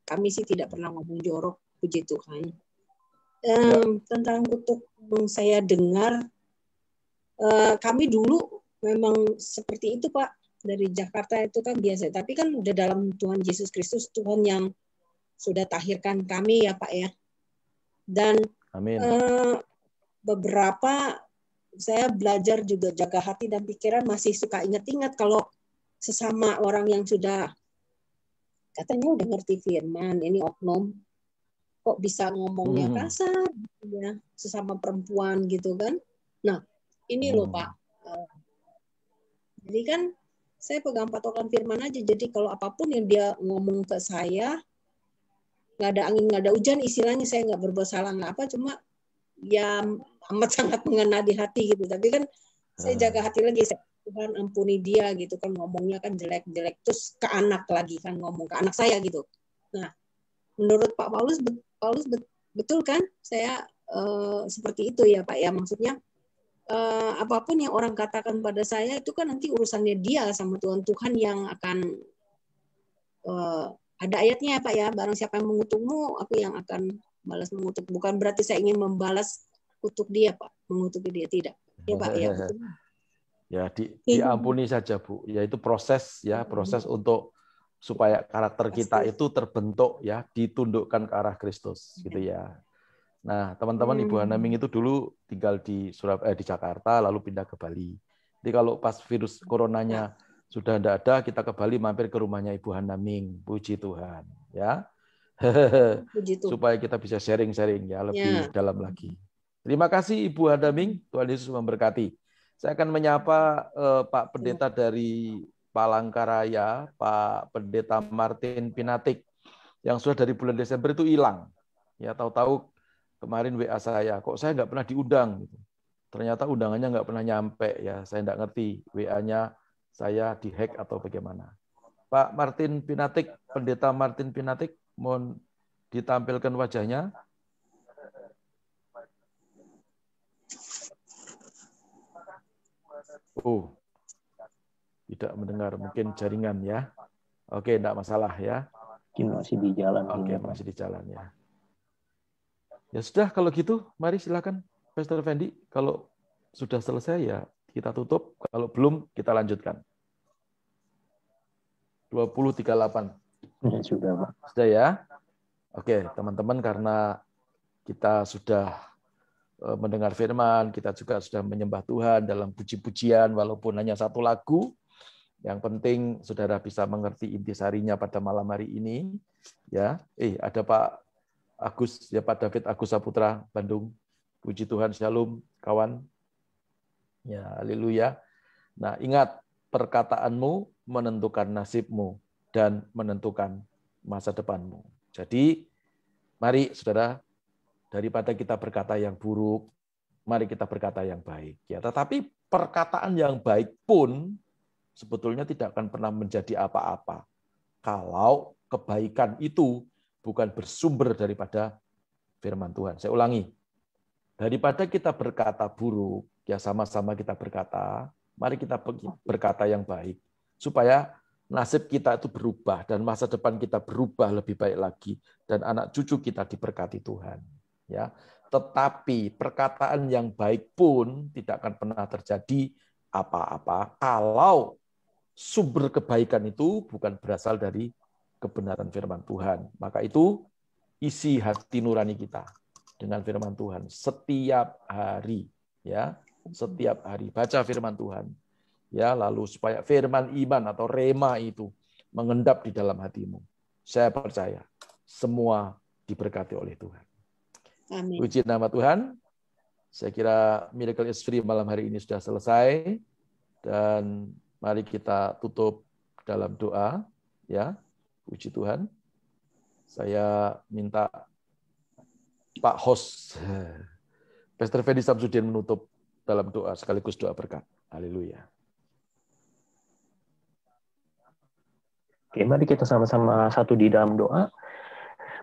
Speaker 9: Kami sih tidak pernah ngomong jorok, puji Tuhan. Tentang kutuk yang saya dengar, kami dulu memang seperti itu, Pak. Dari Jakarta itu kan biasa. Tapi kan udah dalam Tuhan Yesus Kristus, Tuhan yang sudah tahirkan kami ya, Pak ya. Dan
Speaker 1: Amin.
Speaker 9: Beberapa saya belajar juga jaga hati dan pikiran, masih suka ingat-ingat kalau sesama orang yang sudah katanya udah ngerti firman, ini oknum, kok bisa ngomongnya kasar, ya, sesama perempuan gitu kan. Nah, ini loh Pak. Jadi kan saya pegang patokan firman aja. Jadi kalau apapun yang dia ngomong ke saya, nggak ada angin, nggak ada hujan, istilahnya saya nggak berbuat salah, nggak apa, cuma ya amat sangat mengena di hati gitu. Tapi kan saya jaga hati lagi, Tuhan ampuni dia gitu kan, ngomongnya kan jelek-jelek, terus ke anak lagi kan, ngomong ke anak saya gitu. Nah, menurut Pak Paulus betul kan saya seperti itu ya Pak ya, maksudnya apapun yang orang katakan pada saya itu kan nanti urusannya dia sama Tuhan yang akan ada ayatnya ya Pak ya, barang siapa yang mengutukmu, aku yang akan balas mengutuk. Bukan berarti saya ingin membalas kutuk dia Pak, mengutuki dia, tidak. Ya Pak ya. Betul.
Speaker 1: Ya diampuni saja Bu. Ya itu proses ya, proses untuk supaya karakter kita itu terbentuk ya, ditundukkan ke arah Kristus gitu ya. Nah, teman-teman Ibu Hanaming itu dulu tinggal di Jakarta, lalu pindah ke Bali. Jadi kalau pas virus coronanya sudah tidak ada, kita ke Bali mampir ke rumahnya Ibu Hanaming. Puji Tuhan, ya. Supaya kita bisa sharing-sharing ya lebih dalam lagi. Terima kasih Ibu Hanaming, Tuhan Yesus memberkati. Saya akan menyapa Pak Pendeta dari Palangkaraya, Pak Pendeta Martin Pinatik, yang sudah dari bulan Desember itu hilang. Ya, tahu-tahu kemarin WA saya, kok saya nggak pernah diundang. Ternyata undangannya nggak pernah nyampe. Ya, saya nggak ngerti WA-nya saya dihack atau bagaimana. Pak Martin Pinatik, Pendeta Martin Pinatik, mohon ditampilkan wajahnya. Oh, tidak mendengar, mungkin jaringan ya. Oke, enggak masalah ya.
Speaker 2: Mungkin masih di jalan.
Speaker 1: Oke, masih di jalan ya. Ya sudah, kalau gitu, mari silakan Pastor Fendi. Kalau sudah selesai ya kita tutup. Kalau belum, kita lanjutkan. 20:38.
Speaker 2: Ya, sudah, Pak.
Speaker 1: Sudah ya? Oke, teman-teman, karena kita sudah mendengar firman, kita juga sudah menyembah Tuhan dalam puji-pujian, walaupun hanya satu lagu. Yang penting saudara bisa mengerti intisarinya pada malam hari ini. Ya, ada Pak Agus, ya Pak David Agus Saputra, Bandung. Puji Tuhan, shalom, kawan. Ya, haleluya. Nah, ingat, perkataanmu menentukan nasibmu dan menentukan masa depanmu. Jadi, mari saudara, daripada kita berkata yang buruk, mari kita berkata yang baik. Ya, tetapi perkataan yang baik pun sebetulnya tidak akan pernah menjadi apa-apa kalau kebaikan itu bukan bersumber daripada firman Tuhan. Saya ulangi, daripada kita berkata buruk, ya sama-sama kita berkata, mari kita berkata yang baik, supaya nasib kita itu berubah dan masa depan kita berubah lebih baik lagi dan anak cucu kita diberkati Tuhan. Ya, tetapi perkataan yang baik pun tidak akan pernah terjadi apa-apa kalau sumber kebaikan itu bukan berasal dari kebenaran firman Tuhan. Maka itu isi hati nurani kita dengan firman Tuhan setiap hari, ya, setiap hari baca firman Tuhan, ya, lalu supaya firman iman atau rema itu mengendap di dalam hatimu. Saya percaya semua diberkati oleh Tuhan.
Speaker 9: Amin.
Speaker 1: Puji nama Tuhan. Saya kira Miracle is Free malam hari ini sudah selesai, dan mari kita tutup dalam doa, ya. Puji Tuhan. Saya minta Pak host, Pastor Fendi Samsudin, menutup dalam doa sekaligus doa berkat. Haleluya.
Speaker 2: Oke, mari kita sama-sama satu di dalam doa.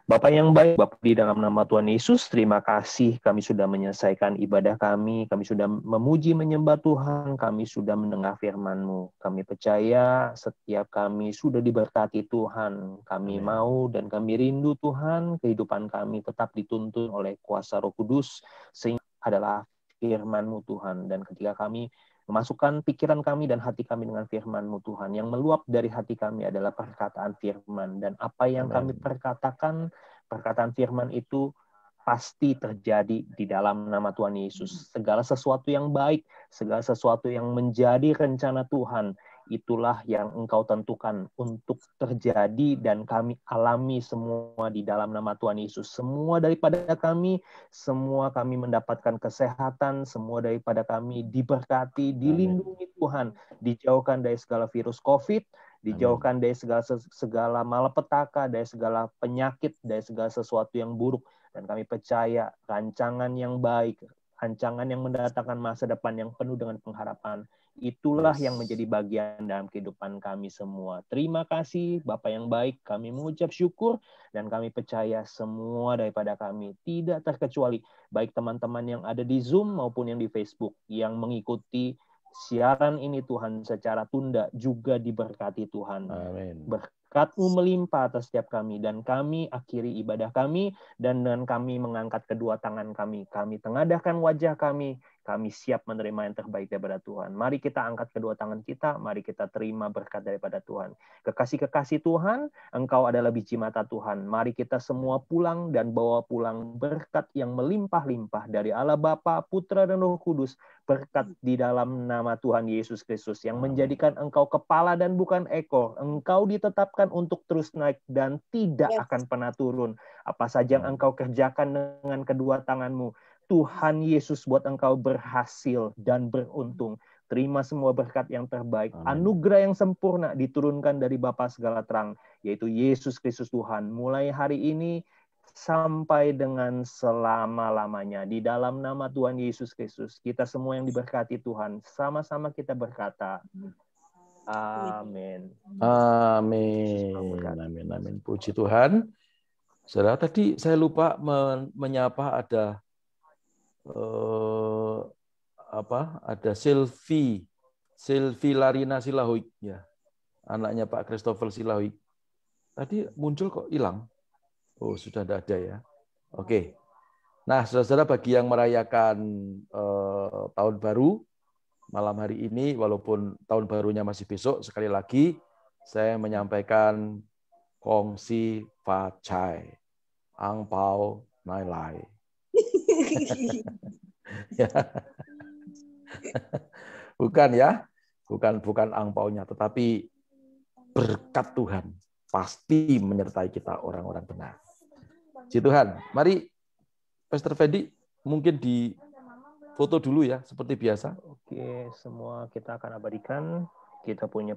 Speaker 2: Bapak yang baik, Bapak di dalam nama Tuhan Yesus, terima kasih kami sudah menyelesaikan ibadah kami sudah memuji menyembah Tuhan, kami sudah mendengar firman-Mu. Kami percaya setiap kami sudah diberkati Tuhan. Kami
Speaker 1: Amen.
Speaker 2: mau dan kami rindu Tuhan, kehidupan kami tetap dituntun oleh kuasa Roh Kudus, sehingga adalah firman-Mu Tuhan. Dan ketika kami memasukkan pikiran kami dan hati kami dengan firman-Mu Tuhan, yang meluap dari hati kami adalah perkataan firman, dan apa yang kami perkataan firman itu pasti terjadi di dalam nama Tuhan Yesus. Segala sesuatu yang baik, segala sesuatu yang menjadi rencana Tuhan, itulah yang Engkau tentukan untuk terjadi dan kami alami semua di dalam nama Tuhan Yesus. Semua daripada kami, semua kami mendapatkan kesehatan, semua daripada kami diberkati, dilindungi Tuhan, dijauhkan dari segala virus COVID, dijauhkan dari segala malapetaka, dari segala penyakit, dari segala sesuatu yang buruk. Dan kami percaya rancangan yang baik, rancangan yang mendatangkan masa depan yang penuh dengan pengharapan, itulah yang menjadi bagian dalam kehidupan kami semua. Terima kasih Bapa yang baik, kami mengucap syukur dan kami percaya semua daripada kami tidak terkecuali, baik teman-teman yang ada di Zoom maupun yang di Facebook yang mengikuti siaran ini Tuhan secara tunda juga diberkati Tuhan.
Speaker 1: Amin.
Speaker 2: Berkat-Mu melimpah atas setiap kami, dan kami akhiri ibadah kami, dan dengan kami mengangkat kedua tangan kami tengadahkan wajah kami siap menerima yang terbaik daripada Tuhan. Mari kita angkat kedua tangan kita, mari kita terima berkat daripada Tuhan. Kekasih-kekasih Tuhan, Engkau adalah biji mata Tuhan. Mari kita semua pulang dan bawa pulang berkat yang melimpah-limpah dari Allah Bapa, Putra, dan Roh Kudus. Berkat di dalam nama Tuhan Yesus Kristus yang menjadikan Engkau kepala dan bukan ekor. Engkau ditetapkan untuk terus naik dan tidak akan pernah turun. Apa saja yang Engkau kerjakan dengan kedua tangan-Mu, Tuhan Yesus buat engkau berhasil dan beruntung. Terima semua berkat yang terbaik.
Speaker 1: Amin.
Speaker 2: Anugerah yang sempurna diturunkan dari Bapa segala terang, yaitu Yesus Kristus Tuhan. Mulai hari ini sampai dengan selama-lamanya. Di dalam nama Tuhan Yesus Kristus, kita semua yang diberkati Tuhan, sama-sama kita berkata, amin.
Speaker 1: Amin. Amin. Amin. Puji Tuhan. Saudara, tadi saya lupa menyapa ada ada Sylvie Larina Silahuik, ya, anaknya Pak Christopher Silahuik. Tadi muncul kok hilang. Oh, sudah tidak ada ya. Oke. Nah, saudara-saudara, bagi yang merayakan tahun baru malam hari ini, walaupun tahun barunya masih besok, sekali lagi saya menyampaikan kongsi facai, angpau nailai. Ya. Bukan ya, bukan angpaunya, tetapi berkat Tuhan pasti menyertai kita orang-orang benar. Puji Tuhan. Mari Pastor Fendi mungkin di foto dulu ya, seperti biasa.
Speaker 2: Oke, semua kita akan abadikan. Kita punya